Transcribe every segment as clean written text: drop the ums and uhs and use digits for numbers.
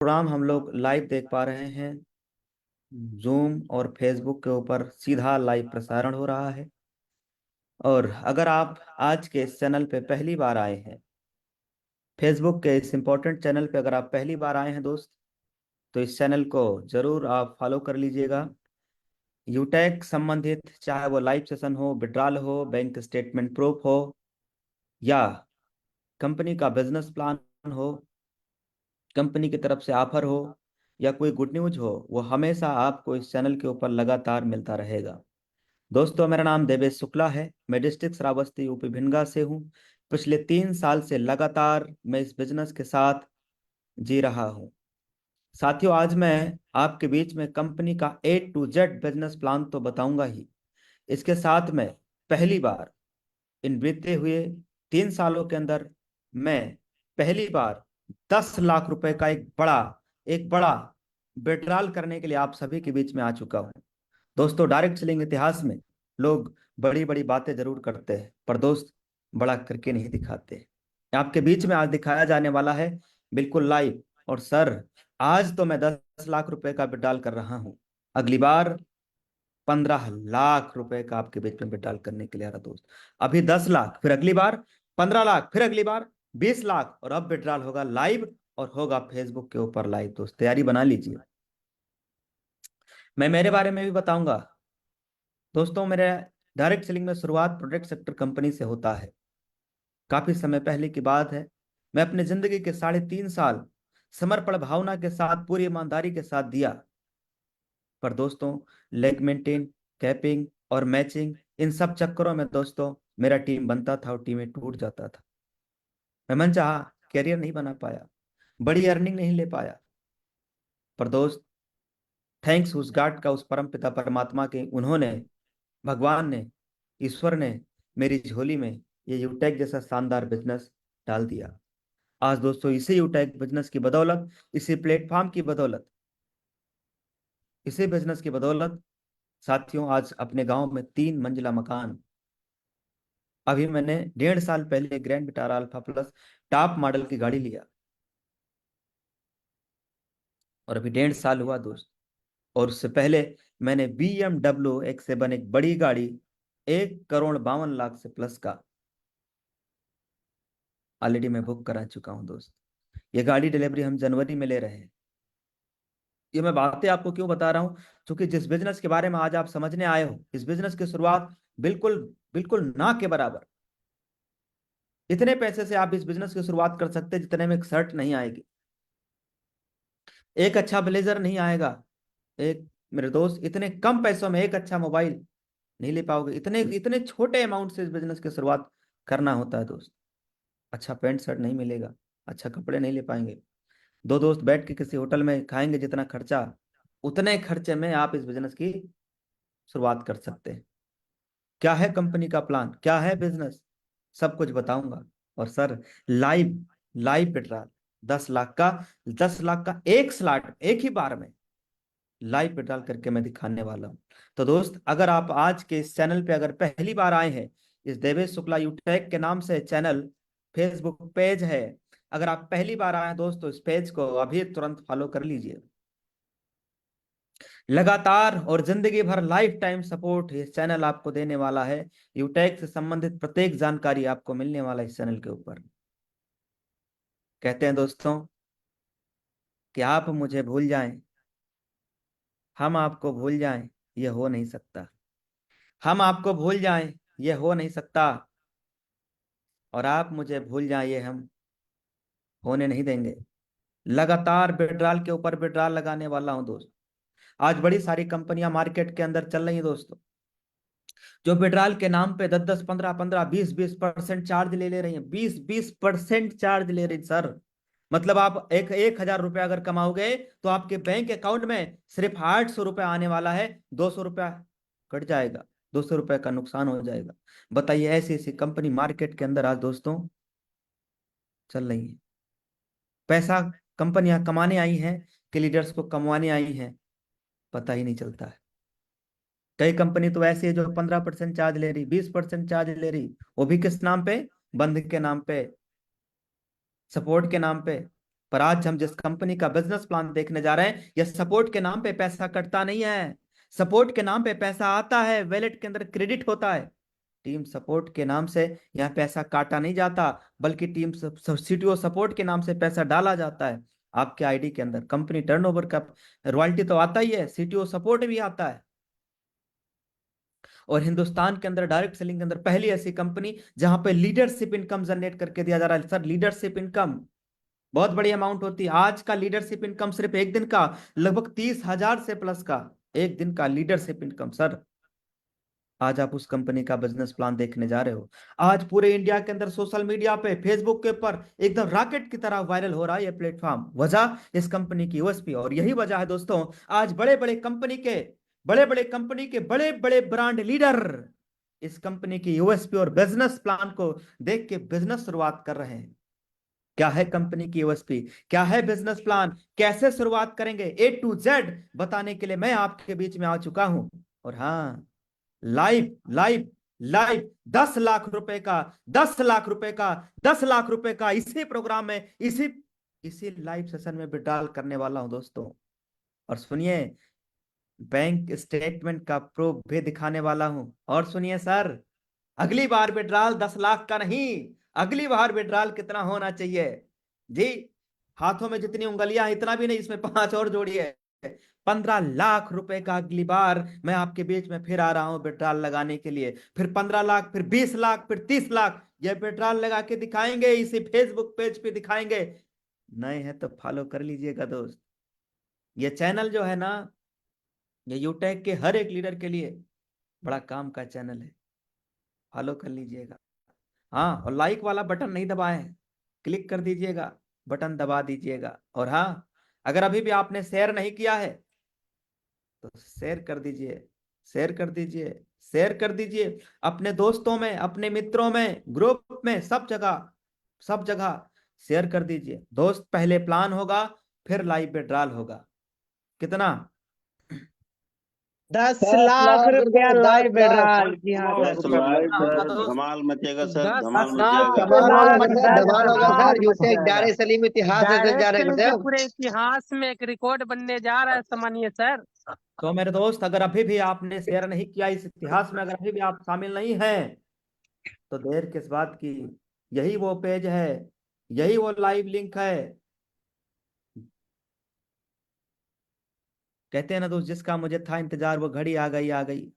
Programme हम लोग live देख पा रहे हैं। जूम और फेसबुक के ऊपर सीधा लाइव प्रसारण हो रहा है। और अगर आप आज के इस चैनल पे पहली बार आए हैं, फेसबुक के इस इम्पोर्टेंट चैनल पे अगर आप पहली बार आए हैं दोस्त, तो इस चैनल को जरूर आप फॉलो कर लीजिएगा। यूटेक संबंधित चाहे वो लाइव सेशन हो, विड्रॉल हो, बैंक स्टेटमेंट प्रूफ हो, या कंपनी का बिजनेस प्लान हो, कंपनी की तरफ से ऑफर हो, या कोई गुड न्यूज हो, वो हमेशा आपको इस चैनल के ऊपर लगातार मिलता रहेगा। दोस्तों, मेरा नाम देवेश शुक्ला है। मैं डिस्ट्रिक्ट श्रावस्ती यूपी भिंडगा से हूँ। पिछले 3 साल से लगातार मैं इस बिजनेस के साथ जी रहा हूँ। साथियों, आज मैं आपके बीच में कंपनी का A to Z business plan तो बताऊंगा ही, इसके साथ में पहली बार इन बीते हुए 3 सालों के अंदर मैं पहली बार 10 लाख रुपए का एक बड़ा विड्रॉल करने के लिए आप सभी के बीच में आ चुका हूँ। दोस्तों, डायरेक्ट सेलिंग इतिहास में लोग बड़ी बड़ी बातें जरूर करते हैं, पर दोस्त बड़ा करके नहीं दिखाते। आपके बीच में आज दिखाया जाने वाला है, बिल्कुल लाइव। और सर, आज तो मैं 10 लाख रुपए का विड्रॉल कर रहा हूँ, अगली बार 15 लाख रुपए का आपके बीच में विड्रॉल करने के लिए आ रहा दोस्त। अभी 10 लाख, फिर अगली बार 15 लाख, फिर अगली बार 20 लाख, और अब विड्रॉल होगा लाइव और होगा फेसबुक के ऊपर लाइव। दोस्त, तैयारी बना लीजिए। मैं मेरे बारे में भी बताऊंगा। दोस्तों, मेरे डायरेक्ट सेलिंग में शुरुआत प्रोडक्ट सेक्टर कंपनी से होता है। काफी समय पहले की बात है। मैं अपने जिंदगी के 3.5 साल समर्पण भावना के साथ, पूरी ईमानदारी के साथ दिया। पर दोस्तों, लेग मेंटेन, कैपिंग और मैचिंग, इन सब चक्करों में दोस्तों मेरा टीम बनता था और टीमें टूट जाता था। मैं मनचाहा कैरियर नहीं बना पाया, बड़ी अर्निंग नहीं ले पाया। पर दोस्त, थैंक्स उस गॉड का, उस परम पिता परमात्मा के, उन्होंने, भगवान ने, ईश्वर ने मेरी झोली में ये यूटेक जैसा शानदार बिजनेस डाल दिया। आज दोस्तों इसी यूटेक बिजनेस की बदौलत, इसी प्लेटफॉर्म की बदौलत, इसी बिजनेस की बदौलत साथियों, आज अपने गांव में 3 मंजिला मकान। अभी मैंने 1.5 साल पहले grand Vitara alpha plus top model की गाड़ी लिया, और अभी 1.5 साल हुआ दोस्त। और उससे पहले मैंने BMW X7, एक बड़ी गाड़ी, 1,52,00,000 से प्लस का ऑलरेडी मैं बुक करा चुका हूं दोस्त। ये गाड़ी डिलीवरी हम जनवरी में ले रहे हैं। ये मैं बातें आपको क्यों बता रहा हूं? क्योंकि जिस बिजनेस के बारे में आज आप समझने आए हो, इस बिजनेस की शुरुआत बिल्कुल बिल्कुल ना के बराबर। इतने पैसे से आप इस बिजनेस की शुरुआत कर सकते हैं जितने में एक शर्ट नहीं आएगी, एक अच्छा ब्लेजर नहीं आएगा, एक, मेरे दोस्त, इतने कम पैसों में एक अच्छा मोबाइल नहीं ले पाओगे। इतने इतने छोटे अमाउंट से इस बिजनेस की शुरुआत करना होता है दोस्त। अच्छा पैंट शर्ट नहीं मिलेगा, अच्छा कपड़े नहीं ले पाएंगे। दो दोस्त बैठ के किसी होटल में खाएंगे जितना खर्चा, उतने खर्चे में आप इस बिजनेस की शुरुआत कर सकते हैं। क्या है कंपनी का प्लान, क्या है बिजनेस, सब कुछ बताऊंगा। और sir, live live withdrawal 10 lakh का, 10 लाख का एक स्लॉट, एक ही बार में लाइव विड्रॉल करके मैं दिखाने वाला हूं। तो दोस्त, अगर आप आज के इस चैनल पे अगर पहली बार आए हैं, इस देवेश शुक्ला यूटेक के नाम से चैनल, फेसबुक पेज है, अगर आप पहली बार आए हैं दोस्त, तो इस पेज को अभी तुरंत फॉलो कर लीजिए। लगातार और जिंदगी भर लाइफ टाइम सपोर्ट ये चैनल आपको देने वाला है। यूटेक से संबंधित प्रत्येक जानकारी आपको मिलने वाला है इस चैनल के ऊपर। कहते हैं दोस्तों कि आप मुझे भूल जाएं, हम आपको भूल जाएं, ये हो नहीं सकता। हम आपको भूल जाएं, ये हो नहीं सकता। और आप मुझे भूल जाएं, ये हम होने नहीं देंगे। लगातार विड्रॉल के ऊपर विड्रॉल लगाने वाला हूं दोस्त। आज बड़ी सारी कंपनियां मार्केट के अंदर चल रही हैं दोस्तों, जो विड्रॉल के नाम पे 10-10, 15-15, 20-20% चार्ज ले रही हैं। 20-20% चार्ज ले रही सर। मतलब आप 1,000 रुपया अगर कमाओगे, तो आपके बैंक अकाउंट में सिर्फ 800 रुपया आने वाला है, 200 रुपया कट जाएगा, 200 रुपये का नुकसान हो जाएगा। बताइए, ऐसी ऐसी कंपनी मार्केट के अंदर आज दोस्तों चल रही है। पैसा कंपनियां कमाने आई हैं कि लीडर्स को कमवाने आई हैं, पता ही नहीं चलता है। कई कंपनी तो ऐसी है जो 15% चार्ज ले रही, 20% चार्ज ले रही, वो भी किस नाम पे? बंद के नाम पे, सपोर्ट के नाम पे। पर आज हम जिस कंपनी का बिजनेस प्लान देखने जा रहे हैं, यह सपोर्ट के नाम पे पैसा कटता नहीं है। सपोर्ट के नाम पे पैसा आता है, वैलेट के अंदर क्रेडिट होता है। टीम सपोर्ट के नाम से यह पैसा काटा नहीं जाता, बल्कि टीम सीटीओ सपोर्ट के नाम से पैसा डाला जाता है आपके आईडी के अंदर। कंपनी टर्नओवर का रॉयल्टी तो आता ही है, सीटीओ सपोर्ट भी आता है। और हिंदुस्तान के अंदर डायरेक्ट सेलिंग के अंदर पहली ऐसी कंपनी जहां पे लीडरशिप इनकम जनरेट करके दिया जा रहा है। सर लीडरशिप इनकम बहुत बड़ी अमाउंट होती है। आज का लीडरशिप इनकम सिर्फ एक दिन का लगभग 30,000 से प्लस का एक दिन का लीडरशिप इनकम। सर आज आप उस कंपनी का बिजनेस प्लान देखने जा रहे हो। आज पूरे इंडिया के अंदर सोशल मीडिया पे, फेसबुक के ऊपर एकदम रॉकेट की तरह वायरल हो रहा है ये प्लेटफॉर्म। वजह इस कंपनी की यूएसपी, और यही वजह है दोस्तों, आज बड़े बड़े कंपनी के बड़े बड़े ब्रांड लीडर इस कंपनी की यूएसपी और बिजनेस प्लान को देख के बिजनेस शुरुआत कर रहे हैं। क्या है कंपनी की यूएसपी, क्या है बिजनेस प्लान, कैसे शुरुआत करेंगे, A to Z बताने के लिए मैं आपके बीच में आ चुका हूं। और हाँ, लाइव लाइव लाइव 10 लाख रुपए का, 10 लाख रुपए का, 10 लाख रुपए का इसी प्रोग्राम में, इसी इसी लाइव सेशन में विड्रॉल करने वाला हूं दोस्तों। और सुनिए, बैंक स्टेटमेंट का प्रूफ भी दिखाने वाला हूं। और सुनिए सर, अगली बार विड्रॉल 10 लाख का नहीं, अगली बार विड्रॉल कितना होना चाहिए जी? हाथों में जितनी उंगलियां, इतना भी नहीं, इसमें 5 और जोड़िए। 15 लाख रुपए का अगली बार मैं आपके बीच में फिर आ रहा हूं विड्रॉल लगाने के लिए। फिर 15 लाख, फिर 20 लाख, फिर 30 लाख, ये विड्रॉल लगा के दिखाएंगे, इसी फेसबुक पेज पे दिखाएंगे। नए हैं तो फॉलो कर लीजिएगा दोस्त। ये चैनल जो है ना, ये यूटेक के हर एक लीडर के लिए बड़ा काम का चैनल है, फॉलो कर लीजिएगा। हाँ, और लाइक वाला बटन नहीं दबाए, क्लिक कर दीजिएगा, बटन दबा दीजिएगा। और हाँ, अगर अभी भी आपने शेयर नहीं किया है तो शेयर कर दीजिए, शेयर कर दीजिए, शेयर कर दीजिए अपने दोस्तों में, अपने मित्रों में, ग्रुप में, सब जगह, सब जगह शेयर कर दीजिए दोस्त। पहले प्लान होगा, फिर लाइव विड्रॉल होगा। कितना? 10 10 लाख लाख रुपया रुपए, 10 लाइव लाख। विड्रॉल। जी हाँ दस सर। लाख कितना होगा सर, दोस्त? धमाल मचेगा सर, 10 धमाल 10 मचेगा। धमाल लाख, होगा सर, 10 धमाल होगा लाख सर। यूटेक डायरेक्ट सेलिंग में इतिहास रचने जा डायरेक्ट रहे हैं सेलिंग के गुरुदेव। पूरे इतिहास में एक रिकॉर्ड बनने जा रहा है, सामान्य सर। तो मेरे दोस्त, अगर अभी भी आपने शेयर नहीं किया इस इतिहास में, अगर अभी भी आप शामिल नहीं हैं, तो देर किस बात की? यही वो पेज है, यही वो लाइव लिंक है। कहते हैं ना दोस्त, जिसका मुझे था इंतजार, वो घड़ी आ गई, आ गई,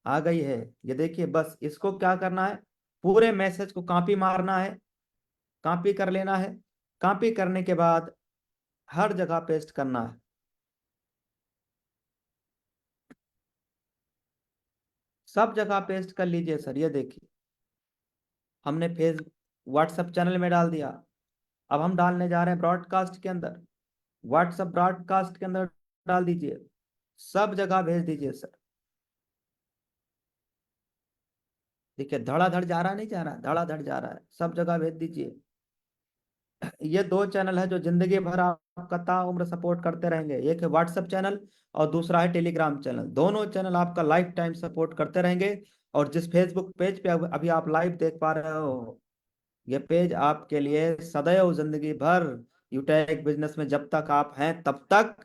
आ गई है। ये देखिए, बस इसको क्या करना है, पूरे मैसेज को कॉपी मारना है, कॉपी कर लेना है। कॉपी करने के बाद हर जगह पेस्ट करना है। सब जगह पेस्ट कर लीजिए सर। ये देखिए, हमने फेस व्हाट्सएप चैनल में डाल दिया। अब हम डालने जा रहे हैं ब्रॉडकास्ट के अंदर, व्हाट्सएप ब्रॉडकास्ट के अंदर डाल दीजिए, सब जगह भेज दीजिए सर। देखिए, धड़ाधड़ जा रहा, नहीं जा रहा, धड़ाधड़ जा रहा है, सब जगह भेज दीजिए। ये दो चैनल है जो जिंदगी भर आपका ताउम्र सपोर्ट करते रहेंगे। एक है व्हाट्सएप चैनल और दूसरा है टेलीग्राम चैनल। दोनों चैनल आपका लाइफ टाइम सपोर्ट करते रहेंगे। और जिस फेसबुक पेज पे अभी आप लाइव देख पा रहे हो, ये पेज आपके लिए सदैव जिंदगी भर, यूटेक बिजनेस में जब तक आप हैं तब तक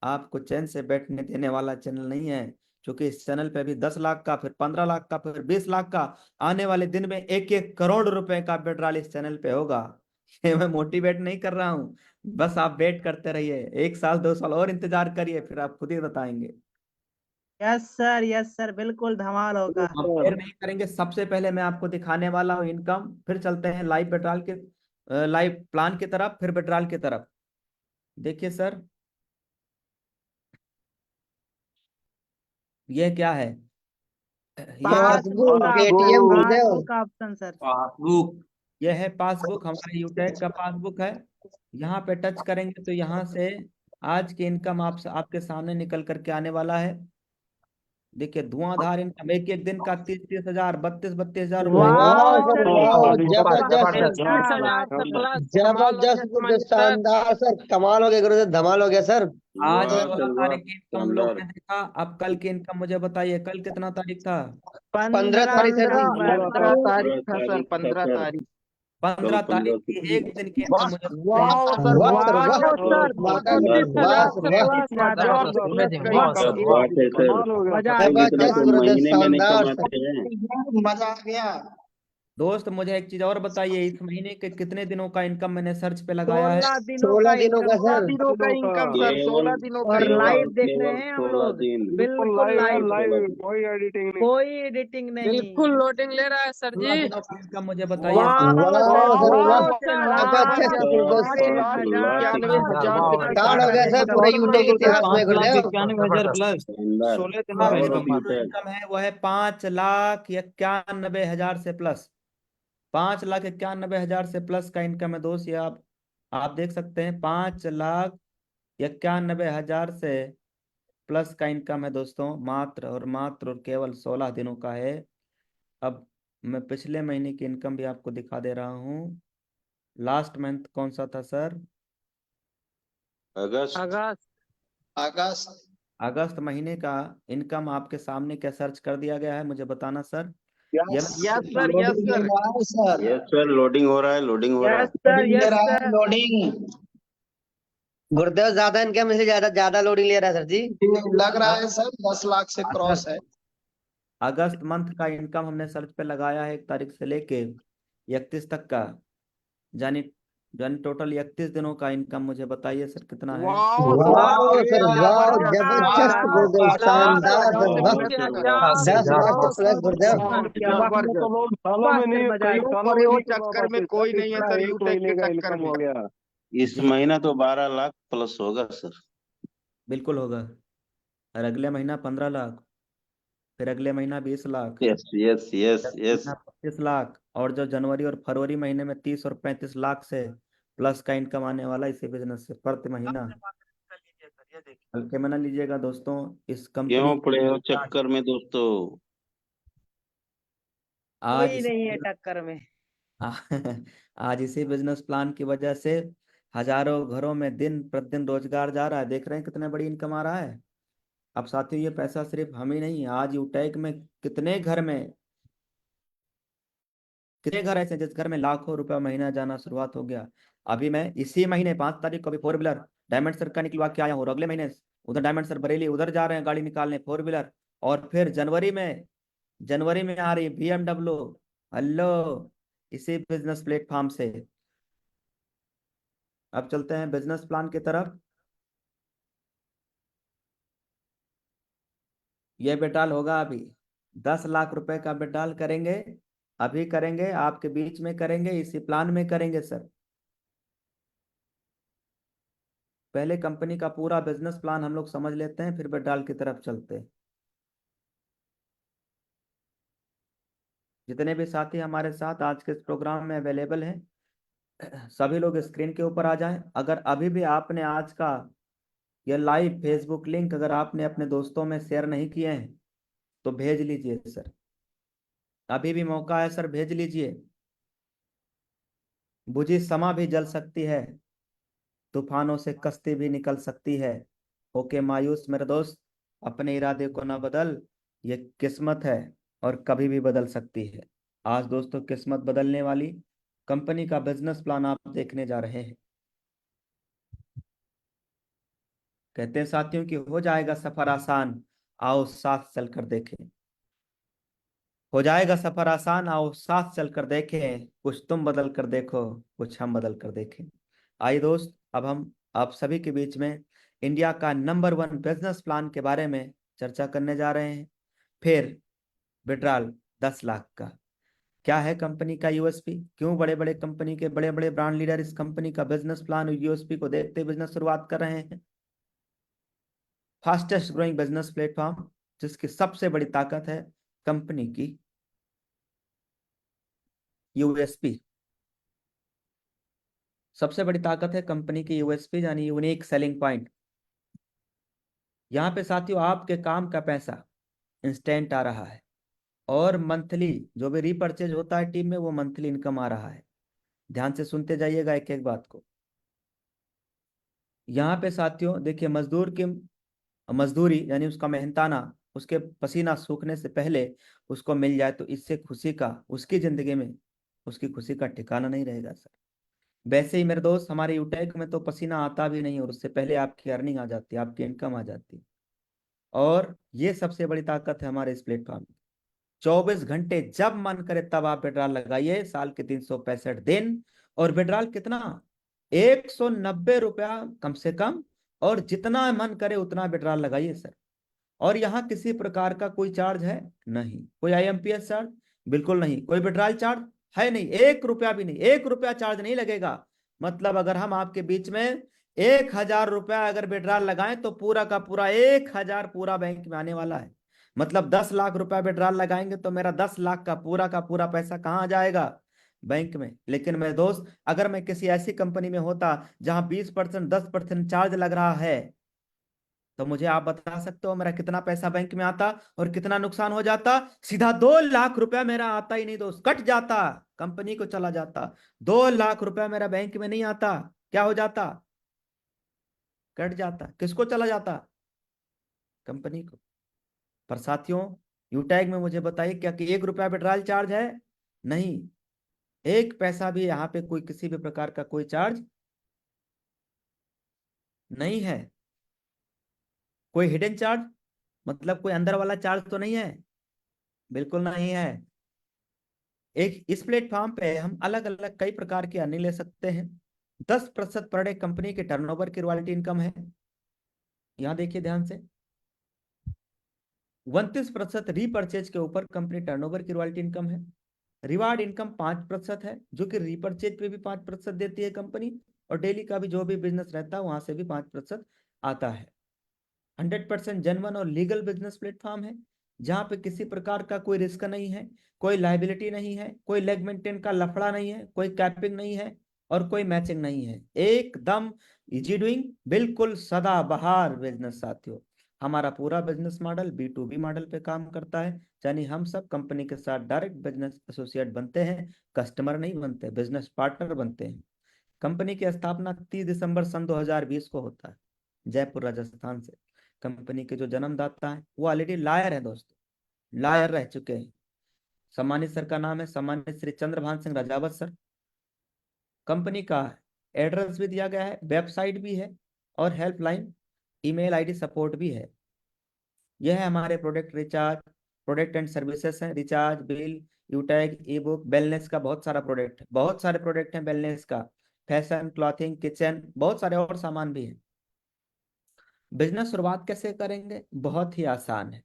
आपको चैन से बैठने देने वाला चैनल नहीं है। क्योंकि इस चैनल पे अभी 10 लाख का, फिर 15 लाख का, फिर 20 लाख का, आने वाले दिन में 1-1 करोड़ रुपए का विड्रॉल इस चैनल पे होगा। ये मैं मोटिवेट नहीं कर रहा हूँ, बस आप वेट करते रहिए, 1 साल 2 साल और इंतजार करिए, फिर आप खुद ही बताएंगे। यस सर, बिल्कुल धमाल होगा। हम देर नहीं करेंगे, सबसे पहले मैं आपको दिखाने वाला हूँ इनकम, फिर चलते हैं लाइव विड्रॉल के, लाइव प्लान की तरफ, फिर विड्रॉल की तरफ। देखिए सर, ये क्या है? ये पासबुक, पासबुक, पेटीएम गुरुदेव। पासबुक का ऑप्शन सर। पासबुक। ये है पासबुक, हमारे यूटेक का पासबुक है। यहाँ पे टच करेंगे तो यहाँ से आज की इनकम आपके सामने निकल करके आने वाला है। देखिए, धुआंधार इनकम, एक एक दिन का 30-30 हजार, 32-32 हजार रुपए। वाह सर, वाह, जबरदस्त। 35,000 से प्लस, कमाल हो गया जबरदस्त गुरुदेव, सामान्य सर। शानदार सर, कमाल हो गया गुरुदेव, धमाल हो गया सर। आज वाह सर 16 वाह, तारीख की इनकम हम लोग शानदार। ने देखा। अब कल की इनकम मुझे बताइए, कल कितना तारीख था? 15 15 तारीख सर जी। नवंबर। 15 तारीख था सर, तारीख था 15 सर। तारीख। 15 तारीख की एक दिन की इनकम मुझे वाह सर, वाह वाह सर, वाह सर, सर, वाह माता सर, गौर, वाह सर, वाह। 50,000 50,000 सोलह प्लस दिन का वाह इनकम, सर वाह, वाह बात है सर। कमाल हो गया। मजा आ हम गया इतना जबरदस्त तो कमाल। ब्रदर, महीने में नहीं शानदार सर। कमाते हैं। मजा आ गया। दोस्त मुझे एक चीज और बताइए, इस महीने के कितने दिनों का इनकम मैंने सर्च पे लगाया है? 16 दिनों 16 का दिनों का इनकम सर। सर, दिनों का इनकम सर, केवल 16 दिनों का और इनकम, लाइव केवल देख रहे केवल हैं हम 16 लोग, दिन। बिल्कुल बिल्कुल लाइव है, लाइव, लाइव, 16 दिन। कोई एडिटिंग नहीं। कोई एडिटिंग नहीं। बिल्कुल लोडिंग ले रहा है सर 16 जी। दिनों का इनकम मुझे बताइए। वाह वाह सर सर, वाह। पाँच जबरदस्त लाख ब्रदर, पाँच लाख 91,000 प्लस प्लस रिकॉर्ड हो गया सर इनकम। पूरे यूट्यूब के इतिहास में गुरुदेव। 5,91,000 प्लस शानदार। 16 दिनों का और पावर इनकम ऑफ मेरी जो मात्र। यूट्यूब। इनकम है वो है 5,91,000 से प्लस। 5,91,000 से प्लस का इनकम है दोस्त, ये आप देख सकते हैं। 5,91,000 से प्लस का इनकम है दोस्तों, मात्र और मात्र और केवल 16 दिनों का है। अब मैं पिछले महीने की इनकम भी आपको दिखा दे रहा हूँ। लास्ट मंथ कौन सा था सर? अगस्त। अगस्त। अगस्त। अगस्त महीने का इनकम आपके सामने क्या सर्च कर दिया गया है, मुझे बताना सर। ये मैं yes sir, yes sir, sir. Yes sir, loading हो रहा है, लोडिंग हो रहा यस है। सर लोडिंग ले यस रहा है, सर। लोडिंग। गुरुदेव ज्यादा इनकम से ज्यादा ज्यादा लोडिंग ले रहा है सर जी। लग रहा है सर 10 लाख से क्रॉस है। अगस्त मंथ का इनकम हमने सर्च पे लगाया है 1 तारीख से लेके 31 तक का, यानी यानी टोटल 31 दिनों का इनकम मुझे बताइए सर कितना है? वाह सर, वाह सर, वाह, जबरदस्त गुरुदेव, शानदार सर, वाह। 10 लाख से प्लस गुरुदेव। जबरदस्त। तो लोग सालों में नहीं, कई सालों में नहीं कमा पाते, कोई नहीं है इतना सर एक यूटेक महीने के का चक्कर इनकम में। हो गया। इस जी महीना तो 12 लाख प्लस होगा सर। बिल्कुल होगा। और अगले महीना 15 लाख, फिर अगले महीना 20 लाख, यस यस यस अगले यस। महीना 25 लाख, और जो जनवरी और फरवरी महीने में 30 और 35 लाख से प्लस का इनकम आने वाला इसी बिजनेस से प्रति महीना। हल्के में ना लीजिएगा दोस्तों, इस कंपनी क्यों पड़े हो चक्कर में दोस्तों? आज कोई नहीं है टक्कर में। आज इसी बिजनेस प्लान की वजह से हजारों घरों में दिन प्रतिदिन रोजगार जा रहा है। देख रहे हैं कितने बड़ी इनकम आ रहा है। अब साथियों, ये पैसा सिर्फ हम ही नहीं, आज यूटेक में कितने घर ऐसे हैं जिस घर में लाखों रुपए महीना जाना शुरुआत हो गया। अभी मैं इसी महीने 5 तारीख को अभी 4 व्हीलर डायमंड सर का निकलवा के आया हूँ, और अगले महीने उधर डायमंड सर बरेली उधर जा रहे हैं गाड़ी निकालने 4 व्हीलर। और फिर जनवरी में आ रही है BMW। हेलो, इसी बिजनेस प्लेटफॉर्म से। अब चलते हैं बिजनेस प्लान की तरफ। ये बेटाल होगा अभी 10 लाख रुपए का बेटाल करेंगे, अभी करेंगे, आपके बीच में करेंगे, इसी प्लान में करेंगे सर। पहले कंपनी का पूरा बिजनेस प्लान हम लोग समझ लेते हैं, फिर बेटाल की तरफ चलते हैं। जितने भी साथी हमारे साथ आज के इस प्रोग्राम में अवेलेबल हैं, सभी लोग स्क्रीन के ऊपर आ जाएं। अगर अभी भी आपने आज का यह लाइव फेसबुक लिंक अगर आपने अपने दोस्तों में शेयर नहीं किए हैं तो भेज लीजिए सर, अभी भी मौका है सर, भेज लीजिए। बुझी समा भी जल सकती है, तूफानों से कश्ती भी निकल सकती है। होके मायूस मेरे दोस्त, अपने इरादे को ना बदल, ये किस्मत है और कभी भी बदल सकती है। आज दोस्तों किस्मत बदलने वाली कंपनी का बिजनेस प्लान आप देखने जा रहे हैं। कहते हैं साथियों कि हो जाएगा सफर आसान, आओ साथ चलकर देखें। हो जाएगा सफर आसान, आओ साथ चलकर देखें, कुछ तुम बदल कर देखो, कुछ हम बदल कर देखें। आइए दोस्त, अब हम आप सभी के बीच में इंडिया का नंबर 1 बिजनेस प्लान के बारे में चर्चा करने जा रहे हैं। फिर विड्रॉल 10 लाख का क्या है, कंपनी का यूएसपी, क्यों बड़े बड़े कंपनी के बड़े बड़े ब्रांड लीडर इस कंपनी का बिजनेस प्लान और यूएसपी को देखते बिजनेस शुरुआत कर रहे हैं। फास्टेस्ट ग्रोइंग बिजनेस प्लेटफॉर्म जिसकी सबसे बड़ी ताकत है कंपनी की यूएसपी। सबसे बड़ी ताकत है कंपनी की यूएसपी यानी यूनिक सेलिंग पॉइंट। यहाँ पे साथियों आपके काम का पैसा इंस्टेंट आ रहा है, और मंथली जो भी रीपरचेज होता है टीम में वो मंथली इनकम आ रहा है। ध्यान से सुनते जाइएगा एक एक बात को। यहाँ पे साथियों देखिए, मजदूर की मजदूरी यानी उसका मेहनताना, उसके पसीना सूखने से पहले उसको मिल जाए तो इससे खुशी का उसकी जिंदगी में उसकी खुशी का ठिकाना नहीं रहेगा सर। वैसे ही मेरे दोस्त, हमारे यूटेक में तो पसीना आता भी नहीं और उससे पहले आपकी अर्निंग आ जाती है, आपकी इनकम आ जाती है। और ये सबसे बड़ी ताकत है हमारे इस प्लेटफॉर्म की। 24 घंटे जब मन करे तब आप विड्रॉल लगाइए, साल के 365 दिन। और विड्रॉल कितना? 190 रुपया कम से कम। और जितना मन करे उतना विड्रॉल लगाइए सर। और यहाँ किसी प्रकार का कोई चार्ज है नहीं, कोई आईएमपीएस चार्ज बिल्कुल नहीं, कोई विड्रॉल चार्ज है नहीं, 1 रुपया भी नहीं, 1 रुपया चार्ज नहीं लगेगा। मतलब अगर हम आपके बीच में 1000 रुपया अगर विड्रॉल लगाएं तो पूरा का पूरा 1000 पूरा बैंक में आने वाला है। मतलब 10 लाख रुपया विड्रॉल लगाएंगे तो मेरा 10 लाख का पूरा पैसा कहाँ आ जाएगा? बैंक में। लेकिन मेरे दोस्त, अगर मैं किसी ऐसी कंपनी में होता जहां 20%, 10% चार्ज लग रहा है, तो मुझे आप बता सकते हो मेरा कितना पैसा बैंक में आता और कितना नुकसान हो जाता? सीधा 2 लाख रुपया मेरा आता ही नहीं दोस्त, कट जाता, कंपनी को चला जाता। 2 लाख रुपया मेरा बैंक में नहीं आता, क्या हो जाता? कट जाता। किसको चला जाता? कंपनी को। पर साथियों, यूटैग में मुझे बताइए, क्या कि 1 रुपया विड्रॉल चार्ज है? नहीं, 1 पैसा भी यहाँ पे कोई किसी भी प्रकार का कोई चार्ज नहीं है। कोई हिडन चार्ज, मतलब कोई अंदर वाला चार्ज तो नहीं है? बिल्कुल नहीं है। एक इस प्लेटफॉर्म पे हम अलग अलग कई प्रकार की अर्निंग ले सकते हैं। 10% पर डे कंपनी के टर्नओवर की रॉयल्टी इनकम है। यहां देखिए ध्यान से, 29% रीपर्चेज के ऊपर कंपनी टर्नओवर की रॉयल्टी इनकम है। रिवार्ड इनकम 5% है, जो कि रीपर्चेज पे भी 5% देती है कंपनी। और डेली का भी जो भी बिजनेस रहता है वहां से भी 5% आता है। 100% जेन्युइन और लीगल बिजनेस प्लेटफॉर्म है, जहां पे किसी प्रकार का कोई रिस्क नहीं है, कोई लाइबिलिटी नहीं है, कोई लेग मेंटेन का लफड़ा नहीं है, कोई कैपिंग नहीं है और कोई मैचिंग नहीं है। एकदम इजी डूइंग, बिल्कुल सदाबहार बिजनेस साथियों। हमारा पूरा बिजनेस मॉडल B2B मॉडल पे काम करता है, यानी हम सब कंपनी के साथ डायरेक्ट बिजनेस एसोसिएट बनते हैं, कस्टमर नहीं बनते, बिजनेस पार्टनर बनते हैं। कंपनी की स्थापना 30 दिसंबर सन 2020 को होता है, जयपुर राजस्थान से। कंपनी के जो जन्मदाता हैं वो ऑलरेडी लायर है दोस्तों, लायर रह चुके हैं। सम्मानित सर का नाम है सम्मानित श्री चंद्रभान सिंह राजावत सर। कंपनी का एड्रेस भी दिया गया है, वेबसाइट भी है और हेल्पलाइन ईमेल आईडी सपोर्ट भी है। यह है हमारे product recharge, product and services हैं, recharge, bill, UTag, e book, wellness का बहुत सारा प्रोडक्ट है, बहुत सारे प्रोडक्ट हैं वेलनेस का, फैशन, क्लॉथिंग, किचन, बहुत सारे और सामान भी हैं। बिजनेस शुरुआत कैसे करेंगे? बहुत ही आसान है।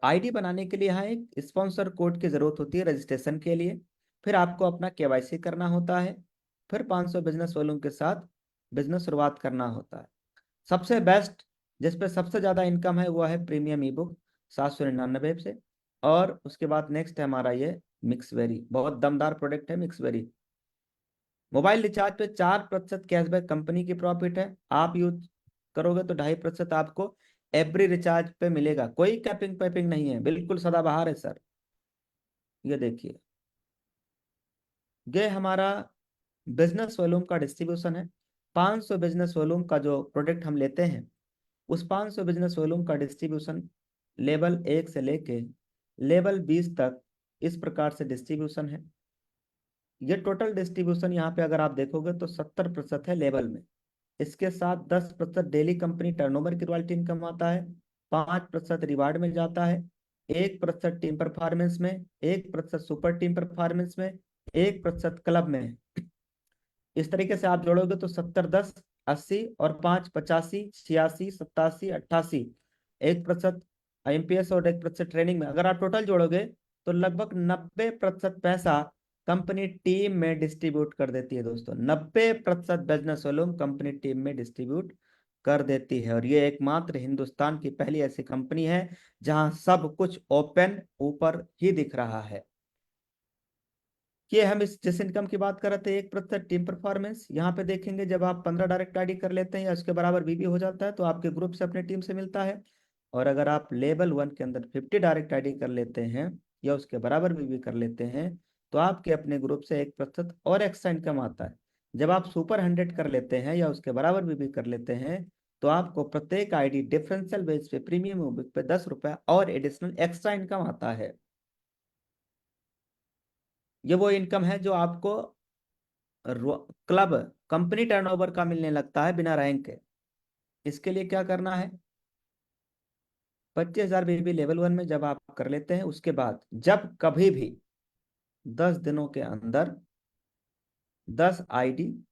आईडी बनाने के लिए यहाँ एक स्पॉन्सर कोड की जरूरत होती है रजिस्ट्रेशन के लिए। फिर आपको अपना केवाईसी करना होता है। फिर 500 बिजनेस वॉल्यूम के साथ बिजनेस शुरुआत करना होता है। सबसे बेस्ट, जिसपे सबसे ज्यादा इनकम है, वो है प्रीमियम ई बुक 799 से। और उसके बाद नेक्स्ट है हमारा ये मिक्सवेरी, बहुत दमदार प्रोडक्ट है मिक्सवेरी। मोबाइल रिचार्ज पे 4% कैशबैक कंपनी की प्रॉफिट है, आप यूज करोगे तो 2.5% आपको एवरी रिचार्ज पे मिलेगा। कोई कैपिंग पैपिंग नहीं है, बिल्कुल सदाबहार है सर। ये देखिए, ये हमारा बिजनेस वॉल्यूम का डिस्ट्रीब्यूशन है। 500 बिजनेस वॉल्यूम का जो प्रोडक्ट हम लेते हैं, उस 500 बिजनेस वॉल्यूम का डिस्ट्रीब्यूशन लेवल 1 से लेके लेवल 20 तक इस प्रकार से डिस्ट्रीब्यूशन है। ये टोटल डिस्ट्रीब्यूशन यहाँ पे अगर आप देखोगे तो 70% है लेवल में। इसके साथ 10% डेली कंपनी टर्नओवर की रॉयल्टी इनकम आता है, 5% रिवार्ड में जाता है, 1% टीम परफॉर्मेंस में, 1% सुपर टीम परफॉर्मेंस में, 1% क्लब में। इस तरीके से आप जोड़ोगे तो 70, 10, 80 और 5, 85, 86, 87, 88, 1% IMPS और 1% ट्रेनिंग में। अगर आप टोटल जोड़ोगे तो लगभग 90% पैसा कंपनी टीम में डिस्ट्रीब्यूट कर देती है दोस्तों। 90% बिजनेस वॉल्यूम कंपनी टीम में डिस्ट्रीब्यूट कर देती है। और ये एकमात्र हिंदुस्तान की पहली ऐसी कंपनी है जहां सब कुछ ओपन ऊपर ही दिख रहा है। कि हम इस जिस इनकम की बात कर रहे थे, 1% टीम परफॉर्मेंस, यहाँ पे देखेंगे जब आप 15 डायरेक्ट आईडी कर लेते हैं या उसके बराबर बीबी हो जाता है तो आपके ग्रुप से अपने टीम से मिलता है। और अगर आप लेवल 1 के अंदर 50 डायरेक्ट आईडी कर लेते हैं या उसके बराबर बीबी कर लेते हैं तो आपके अपने ग्रुप से 1% और एक्स्ट्रा इनकम आता है। जब आप सुपर 100 कर लेते हैं या उसके बराबर बीबी कर लेते हैं तो आपको प्रत्येक आईडी डिफरेंशियल बेस पे प्रीमियम पे 10 रुपया और एडिशनल एक्स्ट्रा इनकम आता है। ये वो इनकम है जो आपको क्लब कंपनी टर्नओवर का मिलने लगता है बिना रैंक के। इसके लिए क्या करना है, 25,000 बीबी लेवल 1 में जब आप कर लेते हैं, उसके बाद जब कभी भी 10 दिनों के अंदर 10 आईडी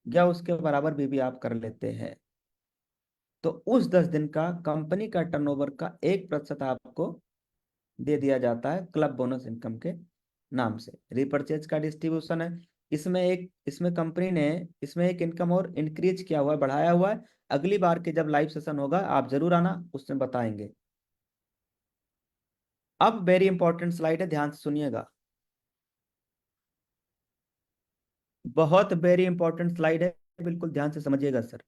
या उसके बराबर बीबी आप कर लेते हैं, तो उस 10 दिन का कंपनी का टर्नओवर का 1% आपको दे दिया जाता है क्लब बोनस इनकम के नाम से। रिपर्चेज का डिस्ट्रीब्यूशन है, इसमें कंपनी ने इसमें एक इनकम और इंक्रीज किया हुआ है, बढ़ाया हुआ है। अगली बार के जब लाइव सेशन होगा आप जरूर आना, उसमें बताएंगे। अब वेरी इंपॉर्टेंट स्लाइड है, ध्यान से सुनिएगा, बहुत वेरी इंपॉर्टेंट स्लाइड है, बिल्कुल ध्यान से समझिएगा सर।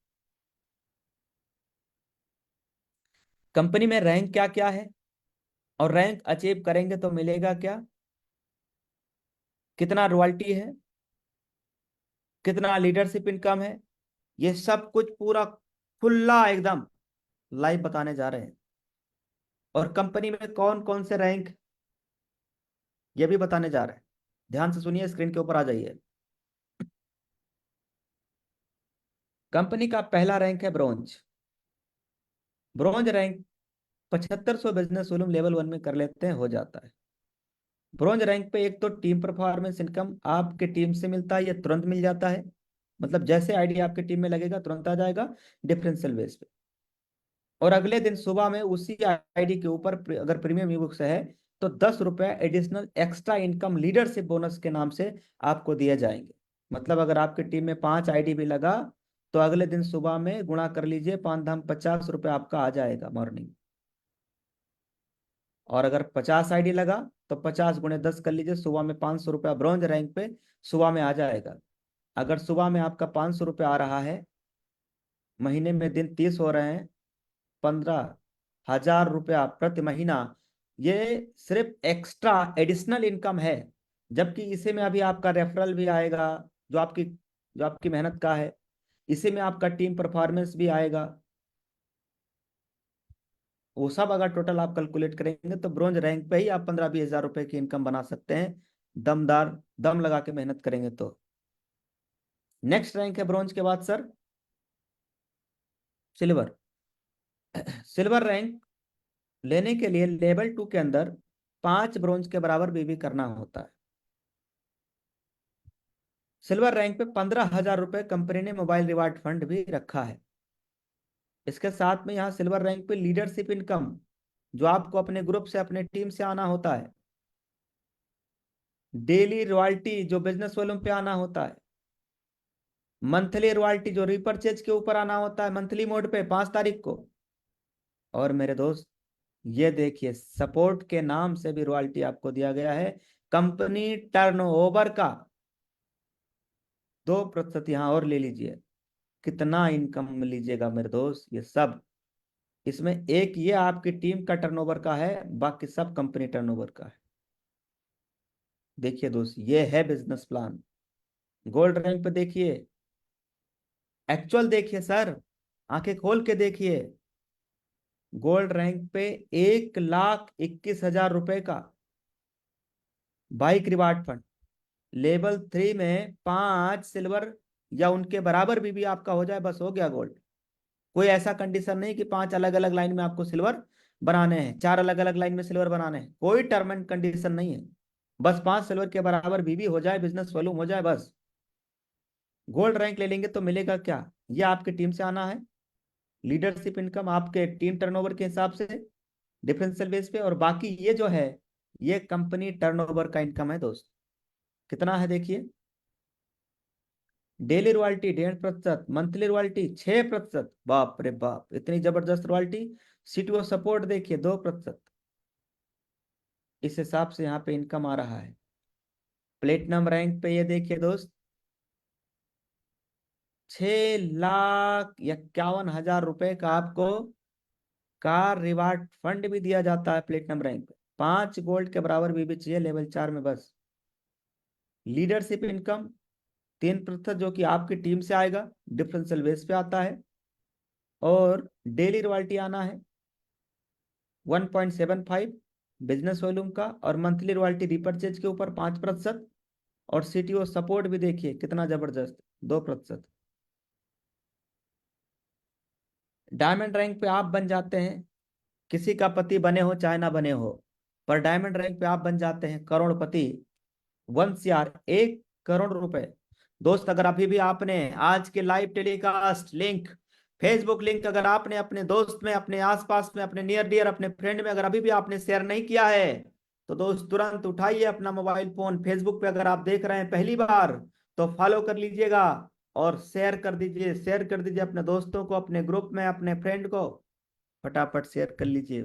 कंपनी में रैंक क्या क्या है और रैंक अचीव करेंगे तो मिलेगा क्या, कितना रॉयल्टी है, कितना लीडरशिप इनकम है, ये सब कुछ पूरा खुला एकदम लाइव बताने जा रहे हैं। और कंपनी में कौन कौन से रैंक ये भी बताने जा रहे हैं। ध्यान से सुनिए, स्क्रीन के ऊपर आ जाइए। कंपनी का पहला रैंक है bronze. Bronze rank 7500 business volume level 1 में कर लेते हैं, हो जाता है। ब्रॉन्ज रैंक पे एक तो टीम परफॉर्मेंस इनकम आपके टीम से मिलता है, ये तुरंत मिल जाता है, मतलब जैसे आईडी आपके टीम में लगेगा तुरंत आ जाएगा डिफरेंशियल बेस पे। और अगले दिन सुबह में उसी आईडी के ऊपर अगर प्रीमियम ई बुक्स है तो 10 रुपए additional extra income leadership bonus के नाम से आपको दिए जाएंगे। मतलब अगर आपकी टीम में 5 आईडी भी लगा तो अगले दिन सुबह में गुणा कर लीजिए, 5 धाम 50 रुपए आपका आ जाएगा मॉर्निंग। और अगर 50 आईडी लगा तो 50 × 10 कर लीजिए, सुबह में 500 रुपया ब्रॉन्ज रैंक पे सुबह में आ जाएगा। अगर सुबह में आपका 500 रुपया आ रहा है, महीने में दिन 30 हो रहे हैं, 15,000 रुपया प्रति महीना, ये सिर्फ एक्स्ट्रा एडिशनल इनकम है। जबकि इसी में अभी आपका रेफरल भी आएगा, जो आपकी मेहनत का है, इसी में आपका टीम परफॉर्मेंस भी आएगा। वो सब अगर टोटल आप कैलकुलेट करेंगे तो ब्रॉन्ज रैंक पे ही आप 15-20 हज़ार रुपए की इनकम बना सकते हैं, दम लगा के मेहनत करेंगे तो। नेक्स्ट रैंक है ब्रॉन्ज के बाद सर सिल्वर। सिल्वर रैंक लेने के लिए लेवल 2 के अंदर 5 ब्रॉन्ज के बराबर बीबी करना होता है। सिल्वर रैंक पे 15,000 रुपए कंपनी ने मोबाइल रिवार्ड फंड भी रखा है। इसके साथ में यहाँ सिल्वर रैंक पे लीडरशिप इनकम, जो आपको अपने ग्रुप से अपने टीम से आना होता है, डेली रॉयल्टी जो बिजनेस वॉल्यूम पे आना होता है, मंथली रॉयल्टी जो रिपर्चेज के ऊपर आना होता है मंथली मोड पे 5 तारीख को। और मेरे दोस्त ये देखिए, सपोर्ट के नाम से भी रॉयल्टी आपको दिया गया है, कंपनी टर्नओवर का 2% यहाँ और ले लीजिए, कितना इनकम लीजिएगा मेरे दोस्त। ये सब इसमें एक ये आपकी टीम का टर्नओवर का है, बाकी सब कंपनी टर्नओवर का है। देखिए दोस्त, ये है बिजनेस प्लान। गोल्ड रैंक पे देखिए, एक्चुअल देखिए सर, आंखें खोल के देखिए। गोल्ड रैंक पे 1,21,000 रुपए का बाइक रिवार्ड फंड, लेवल 3 में 5 सिल्वर या उनके बराबर भी आपका हो जाए, बस हो गया गोल्ड। कोई ऐसा कंडीशन नहीं कि 5 अलग अलग लाइन में आपको सिल्वर बनाने हैं, 4 अलग अलग लाइन में सिल्वर बनाने हैं, कोई टर्म एंड कंडीशन नहीं है। बस 5 सिल्वर के बराबर बीबी हो जाए, बिजनेस वॉल्यूम हो जाए, बस। गोल्ड रैंक ले लेंगे तो मिलेगा क्या, ये आपकी टीम से आना है, लीडरशिप इनकम आपके टीम टर्नओवर के हिसाब से डिफरेंशियल बेस पे, और बाकी ये जो है ये कंपनी टर्नओवर का इनकम है दोस्त। कितना है देखिए, डेली रॉयल्टी 1.5%, मंथली रॉयल्टी 6%, बाप रे बाप इतनी जबरदस्त रॉयल्टी। सीटीओ सपोर्ट देखिए 2%। इस हिसाब से यहाँ पे इनकम आ रहा है। प्लेटिनम रैंक पे ये देखिए दोस्त, 6,51,000 रुपए का आपको कार रिवार्ड फंड भी दिया जाता है प्लेटिनम रैंक पे। 5 गोल्ड के बराबर भी चाहिए लेवल 4 में बस। लीडरशिप इनकम 3% जो कि आपकी टीम से आएगा, डिफरेंशियल बेस पे आता है। और डेली रॉयल्टी आना है 1.75, बिजनेस वॉल्यूम का, और मंथली रॉयल्टी रिपर्चेज के ऊपर 5%, और सीटीओ सपोर्ट भी देखिए कितना जबरदस्त, 2%। डायमंड रैंक पे आप बन जाते हैं, किसी का पति बने हो चाहे ना बने हो, पर डायमंड रैंक पे आप बन जाते हैं करोड़पति, 1 CR, 1 करोड़ रुपए। दोस्त, अगर अभी भी आपने आज के live telecast link, Facebook link अगर आपने अपने दोस्त में, अपने आसपास में, अपने नियर डियर, अपने फ्रेंड में अगर अभी भी आपने शेयर नहीं किया है, तो दोस्त तुरंत उठाइए अपना मोबाइल फोन, फेसबुक पे अगर आप देख रहे हैं पहली बार तो फॉलो कर लीजिएगा और शेयर कर दीजिए, शेयर कर दीजिए अपने दोस्तों को, अपने ग्रुप में, अपने फ्रेंड को फटाफट शेयर कर लीजिए,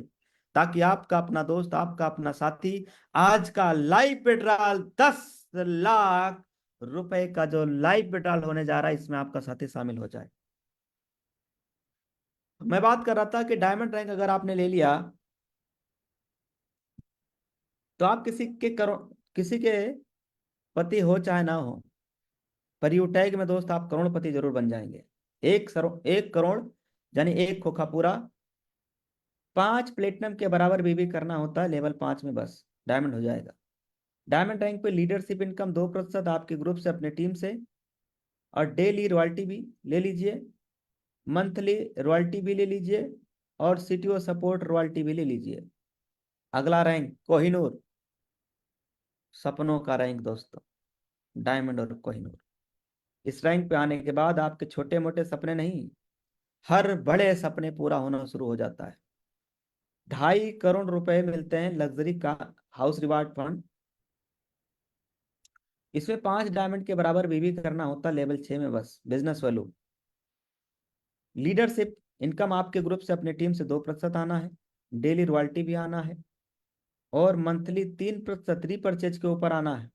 ताकि आपका अपना दोस्त, आपका अपना साथी आज का लाइव विड्रॉल 10 लाख रुपए का जो लाइव विड्रॉल होने जा रहा है, इसमें आपका साथी शामिल हो जाए। मैं बात कर रहा था कि डायमंड रैंक अगर आपने ले लिया तो आप किसी के पति हो चाहे ना हो, पर यू टैग में दोस्त आप करोड़पति जरूर बन जाएंगे। 1 करोड़ यानी 1 खोखा पूरा, 5 प्लेटिनम के बराबर बीबी करना होता है लेवल 5 में, बस डायमंड हो जाएगा। डायमंड रैंक पे लीडरशिप इनकम 2% आपके ग्रुप से, अपने टीम से, और डेली रॉयल्टी भी ले लीजिए, मंथली रॉयल्टी भी ले लीजिए, और सीटीओ सपोर्ट रॉयल्टी भी ले लीजिए। अगला रैंक कोहिनूर, सपनों का रैंक दोस्तों, डायमंड और कोहिनूर। इस रैंक पे आने के बाद आपके छोटे मोटे सपने नहीं, हर बड़े सपने पूरा होना शुरू हो जाता है। 2.5 करोड़ रुपए मिलते हैं लग्जरी का हाउस रिवार्ड फंड। इसमें 5 डायमंड के बराबर बीबी करना होता है लेवल 6 में, बस बिजनेस वैल्यू। लीडरशिप इनकम आपके ग्रुप से, अपने टीम से 2% आना है, डेली रॉयल्टी भी आना है, और मंथली 3% रीपरचेज के ऊपर आना है,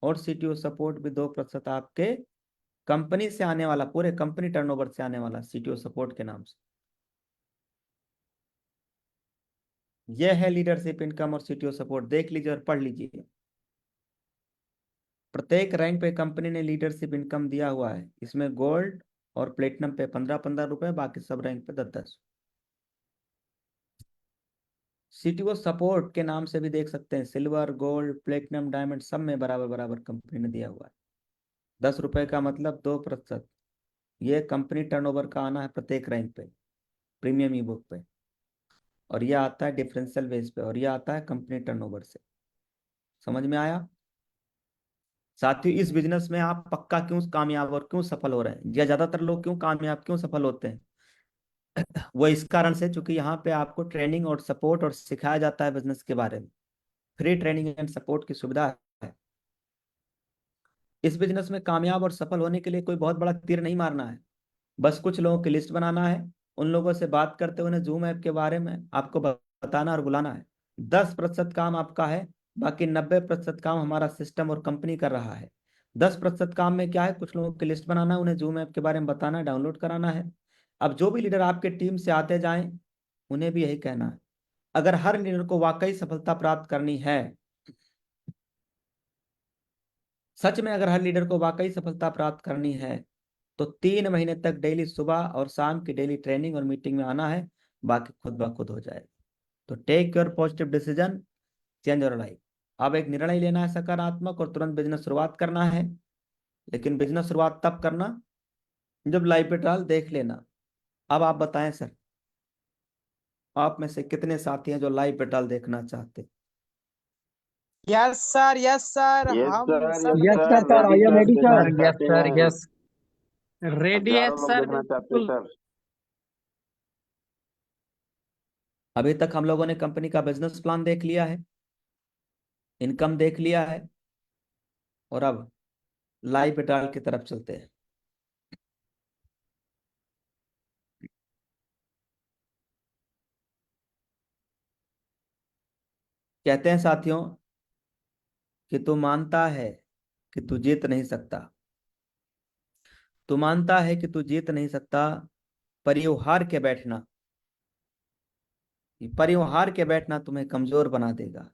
और सीटीओ सपोर्ट भी 2% आपके कंपनी से आने वाला, पूरे कंपनी टर्नओवर से आने वाला सीटीओ सपोर्ट के नाम से। यह है लीडरशिप इनकम और सीटीओ सपोर्ट, देख लीजिए और पढ़ लीजिए। प्रत्येक रैंक पे कंपनी ने लीडरशिप इनकम दिया हुआ है, इसमें गोल्ड और प्लेटिनम पे 15-15 रुपए, बाकी सब रैंक पे 10-10। सीटीओ सपोर्ट के नाम से भी देख सकते हैं, सिल्वर, गोल्ड, प्लेटिनम, डायमंड सब में बराबर बराबर कंपनी ने दिया हुआ है। 10 रुपए का मतलब 2%। ये कंपनी टर्नओवर का आना है प्रत्येक रैंक पे, प्रीमियम ई बुक पे, और यह आता है डिफरेंशियल बेस पे, और यह आता है कंपनी टर्नओवर से। समझ में आया साथियों? इस बिजनेस में आप पक्का क्यों कामयाब और क्यों सफल हो रहे हैं, या ज्यादातर लोग क्यों कामयाब क्यों सफल होते हैं? वो इस कारण से, चूंकि यहाँ पे आपको ट्रेनिंग और सपोर्ट और सिखाया जाता है बिजनेस के बारे में, फ्री ट्रेनिंग एंड सपोर्ट की सुविधा है। इस बिजनेस में कामयाब और सफल होने के लिए कोई बहुत बड़ा तीर नहीं मारना है, बस कुछ लोगों की लिस्ट बनाना है, उन लोगों से बात करते हुए जूम ऐप के बारे में आपको बताना और बुलाना है। 10% काम आपका है, बाकी 90% काम हमारा सिस्टम और कंपनी कर रहा है। 10% काम में क्या है, कुछ लोगों की लिस्ट बनाना है, उन्हें जूम ऐप के बारे में बताना है, डाउनलोड कराना है। अब जो भी लीडर आपके टीम से आते जाएं, उन्हें भी यही कहना है, अगर हर लीडर को वाकई सफलता प्राप्त करनी है, सच में अगर हर लीडर को वाकई सफलता प्राप्त करनी है, तो 3 महीने तक डेली सुबह और शाम की डेली ट्रेनिंग और मीटिंग में आना है, बाकी खुद ब खुद हो जाएगा। तो take your positive decision, change your life. अब एक निर्णय लेना है सकारात्मक, और तुरंत बिजनेस शुरुआत करना है, लेकिन बिजनेस शुरुआत तब करना जब लाइव पे ट्रायल देख लेना। अब आप बताएं सर, आप में से कितने साथी हैं जो लाइव पे ट्रायल देखना चाहते हैं? Yes sir, yes sir, yes हम सर, सब यस लोग sir, sir I am ready देखना सर। यस चाहते सर, हैं। यस, रेडी है हजारों लोग सर, देखना चाहते हैं बिल्कुल। सर। अभी तक हम लोगों ने कंपनी का बिजनेस प्लान देख लिया है, इनकम देख लिया है, और अब लाइव पे ट्रायल की तरफ चलते हैं। कहते हैं साथियों कि तू मानता है कि तू जीत नहीं सकता, तू मानता है कि तू जीत नहीं सकता, पर यूं हार के बैठना, पर यूं हार के बैठना तुम्हें कमजोर बना देगा।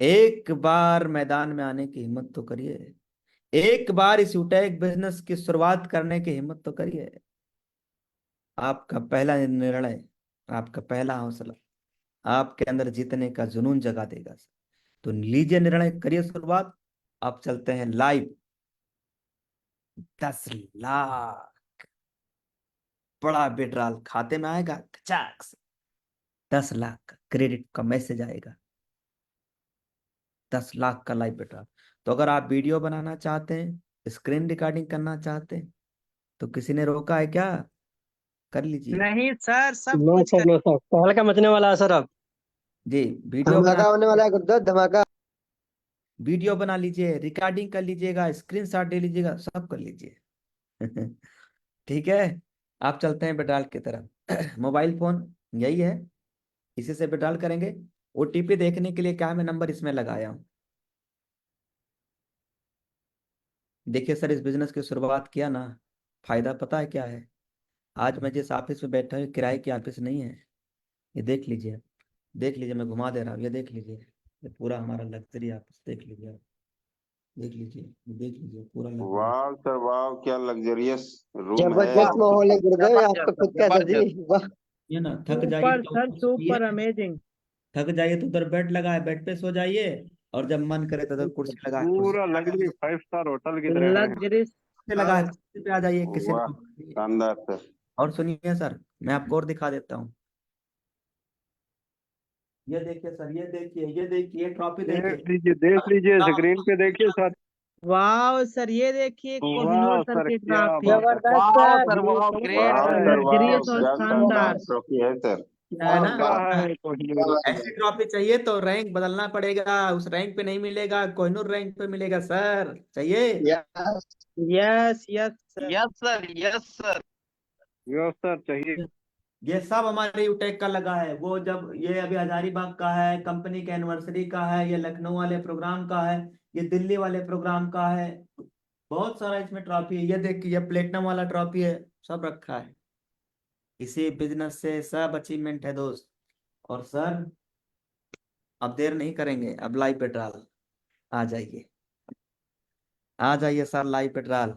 एक बार मैदान में आने की हिम्मत तो करिए, एक बार इस यूटेक बिजनेस की शुरुआत करने की हिम्मत तो करिए। आपका पहला निर्णय, आपका पहला हौसला आपके अंदर जीतने का जुनून जगा देगा। तो लीजिए निर्णय, करिए शुरुआत। अब चलते हैं लाइव। 10 लाख बड़ा विड्रॉल खाते में आएगा, खचाक से 10 लाख का क्रेडिट का मैसेज आएगा। 10 लाख का लाइव विड्रॉल। तो अगर आप वीडियो बनाना चाहते हैं, स्क्रीन रिकॉर्डिंग करना चाहते हैं, तो किसी ने रोका है क्या? कर लीजिए नहीं सर, सब नो कुछ सर, नो सर, पहल का मचने वाला है सर अब। जी। वीडियो धमाका बना, होने वाला है गुरुदेव, धमाका। वीडियो बना लीजिए, रिकॉर्डिंग कर लीजिएगा, स्क्रीनशॉट ले लीजिएगा, सब कर लीजिए। ठीक है। आप चलते हैं विड्रॉल की तरफ। मोबाइल फोन यही है, इसी से विड्रॉल करेंगे। ओटीपी देखने के लिए क्या मैं नंबर इसमें लगाया हूँ। देखिए सर, इस बिजनेस की शुरुआत किया ना, फायदा पता है क्या है? आज मैं जिस ऑफिस में बैठा हूँ, किराए की ऑफिस नहीं है। ये देख लीजिए, देख लीजिए, मैं घुमा दे रहा हूँ, ये देख लीजिए। ये पूरा हमारा लग्जरी ऑफिस देख लीजिए आप। देख लीजिए, देख लीजिए, पूरा लग्जरी। वाह सर वाह, क्या लग्जरियस रूम है। जबरदस्त माहौल है गुरुदेव, आपका खुद का सर जी, वाह। ये ना, थक जाइए सुपर तो सर, सोइए। Super amazing. थक जाइए तो उधर बेड लगा है, बेड पे सो जाइए। और जब मन करे तो उधर कुर्सी लगा है, कुर्सी पूरा पे आ लग्जरी जाइए। 5 स्टार होटल की तरह है। लग्जरी। कुर्सी लगा है, कुर्सी पे आ जाइए, किसी वाह, ने। शानदार सर। और सुनिए सर, मैं आपको और दिखा देता हूँ। ये देखिए सर, ये देखिए, ये देखिए, ट्रॉफी देखिए। देख लीजिए, स्क्रीन पे देखिए सर। वाह सर, ये देखिए कोहिनूर वाह सर सर, की क्या ट्रॉफी। बात है। जबरदस्त सर। वाह, वाह सर वाह, लग्जरियस और क्या शानदार शानदार। ट्रॉफी है सर। है ना? क्या है कोहिनूर। ऐसी ट्रॉफी चाहिए तो रैंक बदलना पड़ेगा, उस रैंक पे नहीं मिलेगा, कोहिनूर रैंक पे मिलेगा सर। चाहिए? Yes. Yes yes sir. Yes sir, चाहिए। ये सब हमारे यूटेक का लगा है। वो जब ये अभी हजारीबाग का है, कंपनी के एनिवर्सरी का है, ये लखनऊ वाले प्रोग्राम का है, ये दिल्ली वाले प्रोग्राम का है। बहुत सारा इसमें ट्रॉफी है। ये देखिए, ये प्लेटिनम वाला ट्रॉफी है, सब रखा है। इसी बिजनेस से सब अचीवमेंट है दोस्त। और सर, अब देर नहीं करेंगे, अब लाइव पेट्रोल आ जाइए। आ जाइए sir, live petrol.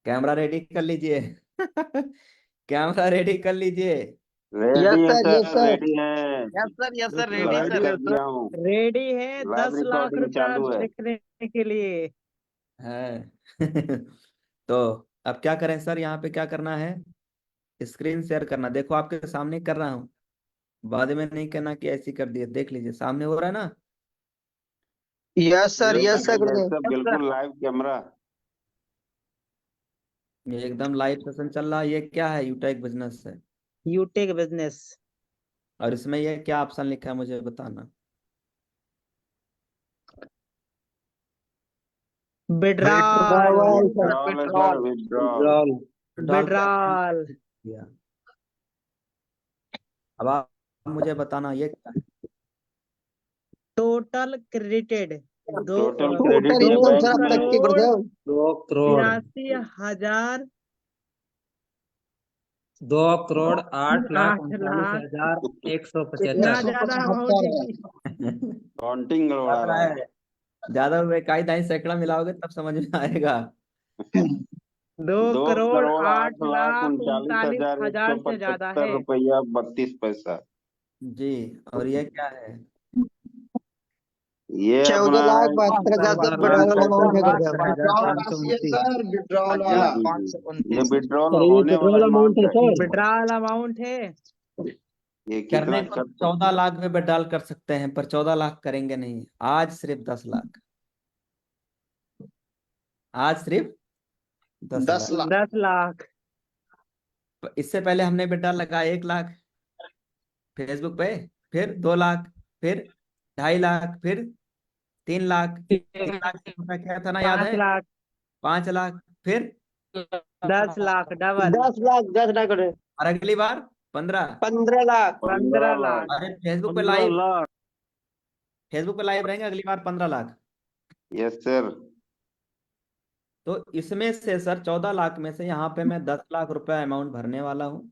Camera ready कर लीजिए। कैमरा रेडी कर लीजिए। रेडी यस है sir, yes sir, sir. Ready है। लाइव रेडी कर दिया हूँ। रेडी है, लाइव 10 लाख रिकॉर्डिंग रुपया चालू है। देखने के लिए। है। तो अब क्या करें सर, यहाँ पे क्या करना है? स्क्रीन शेयर करना। देखो आपके सामने कर रहा हूँ, बाद में नहीं कहना कि ऐसी कर दिए। देख लीजिए, सामने हो रहा है ना? यस सर गुरुदेव। सर बिल्कुल लाइव कैमरा। ये एकदम लाइव सेशन चल रहा है। ये क्या है? यूटेक बिजनेस है। यूटेक बिजनेस। और इसमें ये क्या ऑप्शन लिखा है, मुझे बताना। विड्रॉल। विड्रॉल है सर, विड्रॉल। विड्रॉल पे आपने विड्रॉल। किया। अब आप मुझे बताना, ये क्या है? टोटल क्रेडिटेड दो टोटल टोटल क्रेडिट ये 2 इनकम सर बैंक अब में तक है। की करोड़ गुरुदेव। 2 करोड़, 83,000 2 करोड़ 8 लाख। 8,39,175। इतना ज्यादा अमाउंट है कि काउंटिंग करवा ज्यादा रहा है। है। ज्यादा हुए, इकाई दाई सैकड़ा मिलाओगे तब समझ में आएगा। 2 दो करोड़ करोड़ आठ आठ लाख लाख उनचालीस उनतालीस हजार एक सौ हजार से ज्यादा पचहत्तर है। रुपया 32 पैसा। जी। और ये क्या है? ये अपना 14,72,000 है विड्रॉल अमाउंट है गुरुदेव। 14,72,529। जी। ये विड्रॉल सर, ये होने वाला पेट्रोल अमाउंट अमाउंट है है। सर। विड्रॉल अमाउंट है। ये करने कितना को कर तो सकते 14 लाख में विड्रॉल कर सकते हैं, पर 14 लाख करेंगे नहीं। आज सिर्फ 10 लाख। आज सिर्फ 10 लाख। 10 लाख। इससे पहले हमने विड्रॉल लगाया 1 लाख फेसबुक पे, फिर 2 लाख, फिर 2.5 लाख, फिर 3 लाख। 3 लाख से रुपया क्या था ना, याद है? 5 लाख। 5 लाख, फिर 10 लाख डबल। 10 लाख, 10 लाख गुरुदेव। और अगली बार 15। 15 लाख। 15 लाख। 15 लाख। अरे फेसबुक पे 15 लाइव, लाख। फेसबुक पे लाइव रहेंगे अगली बार 15 लाख। Yes sir. तो इसमें से सर 14 लाख में से यहाँ पे मैं 10 लाख रुपया अमाउंट भरने वाला हूँ।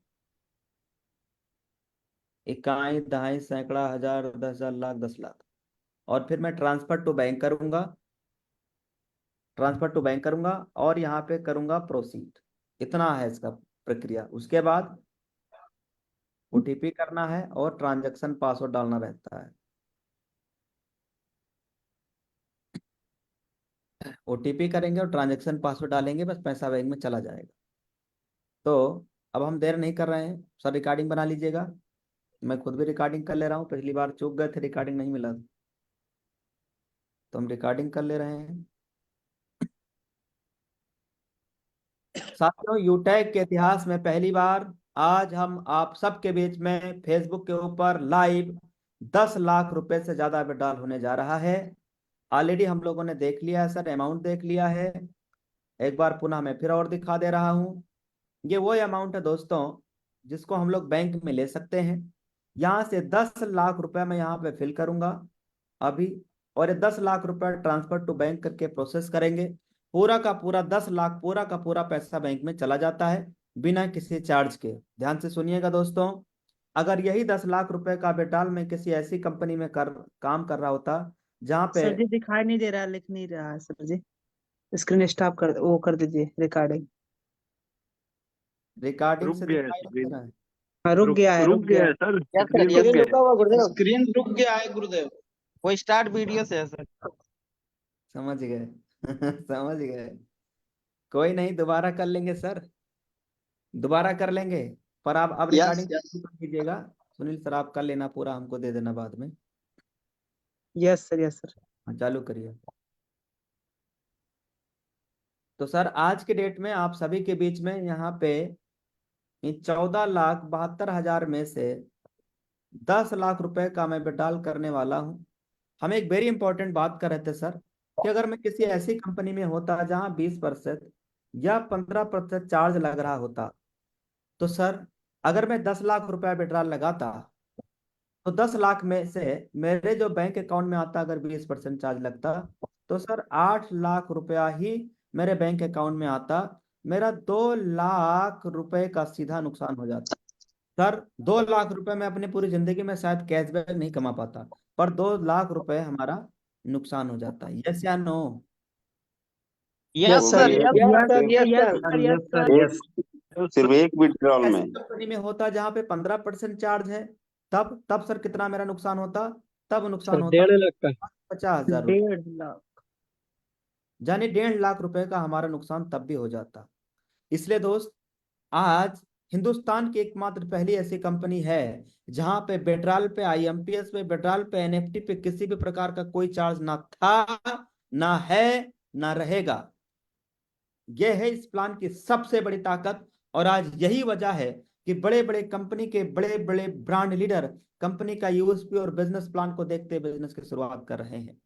इकाई दहाई सैकड़ा हजार 10,000 लाख 10 लाख। और फिर मैं ट्रांसफर टू बैंक करूंगा, ट्रांसफर टू बैंक करूंगा, और यहाँ पे करूंगा प्रोसीड। इतना है इसका प्रक्रिया। उसके बाद ओटीपी करना है और ट्रांजैक्शन पासवर्ड डालना रहता है। ओटीपी करेंगे और ट्रांजैक्शन पासवर्ड डालेंगे, बस पैसा बैंक में चला जाएगा। तो अब हम देर नहीं कर रहे हैं सर, रिकॉर्डिंग बना लीजिएगा। मैं खुद भी रिकॉर्डिंग कर ले रहा हूँ, पिछली बार चूक गए थे, रिकॉर्डिंग नहीं मिला, तो हम रिकॉर्डिंग कर ले रहे हैं। साथियों, यूटेक के इतिहास में पहली बार आज हम आप सबके बीच में फेसबुक के ऊपर लाइव 10 लाख रुपए से ज्यादा विड्रॉल होने जा रहा है। ऑलरेडी हम लोगों ने देख लिया है सर, अमाउंट देख लिया है। एक बार पुनः मैं फिर और दिखा दे रहा हूँ। ये वो अमाउंट है दोस्तों जिसको हम लोग बैंक में ले सकते हैं। यहाँ से 10 लाख रुपए मैं यहाँ पे फिल करूंगा अभी, और ये 10 लाख रुपए ट्रांसफर टू बैंक करके प्रोसेस करेंगे। पूरा का पूरा 10 लाख, पूरा का पूरा पैसा बैंक में चला जाता है बिना किसी चार्ज के। ध्यान से सुनिएगा दोस्तों, अगर यही 10 लाख रुपए का बेटाल मैं किसी ऐसी कंपनी में काम कर रहा होता जहाँ पे सर जी दिखाई नहीं दे रहा, लिख नहीं रहा है सर जी। स्क्रीन स्टॉप कर, वो कर दीजिए रिकॉर्डिंग। रिकॉर्डिंग रुक से गया है दिखाई नहीं दे स्क्रीन। रहा है। हाँ रुक गया है, रुक गया है sir, yes sir, screen yes रुक गया रुका हुआ गुरुदेव। स्क्रीन रुक गया है गुरुदेव, वो स्टार्ट वीडियो से है सर। समझ गए समझ गए। कोई नहीं, दोबारा कर लेंगे सर, दोबारा कर लेंगे। पर आप अब यस रिकॉर्डिंग यस कर लीजिएगा। सुनील सर, आप कर लेना पूरा, हमको दे देना बाद में। Yes sir, yes sir. हाँ, चालू करिए। तो सर आज के डेट में आप सभी के बीच में यहाँ पे 14,72,000 में से 10 लाख रुपए का मैं विड्रॉल करने वाला हूँ। हम एक वेरी इंपॉर्टेंट बात कर रहे थे सर, कि अगर मैं किसी ऐसी कंपनी में होता जहाँ 20% या 15% चार्ज लग रहा होता, तो सर अगर मैं 10 लाख रुपया विड्रॉल लगाता तो 10 लाख में से मेरे जो बैंक अकाउंट में आता, अगर 20% चार्ज लगता, तो सर 8 लाख रुपया ही मेरे बैंक अकाउंट में आता। मेरा 2 लाख रुपए का सीधा नुकसान हो जाता। सर 2 लाख रुपए में अपनी पूरी जिंदगी में शायद कैशबैक नहीं कमा पाता, पर 2 लाख रुपए हमारा नुकसान हो जाता है। यस या no? Yes sir, yes sir, yes sir, yes sir. Yes सिर्फ एक विड्रॉल ऐसी में कंपनी में होता जहाँ पे 15% चार्ज है, तब सर कितना मेरा नुकसान होता? तब नुकसान सर होता 1.5 लाख का। 50,000 रुपये, 1.5 लाख। यानी 1.5 लाख रुपए का हमारा नुकसान तब भी हो जाता। इसलिए दोस्त, आज हिंदुस्तान की एकमात्र पहली ऐसी कंपनी है जहां पे बेड्राल पे, आईएमपीएस पे, बेड्राल पे, एनएफटी पे किसी भी प्रकार का कोई चार्ज ना था, ना है, ना रहेगा। यह है इस प्लान की सबसे बड़ी ताकत। और आज यही वजह है कि बड़े बड़े कंपनी के बड़े बड़े ब्रांड लीडर कंपनी का यूएसपी और बिजनेस प्लान को देखते बिजनेस की शुरुआत कर रहे हैं।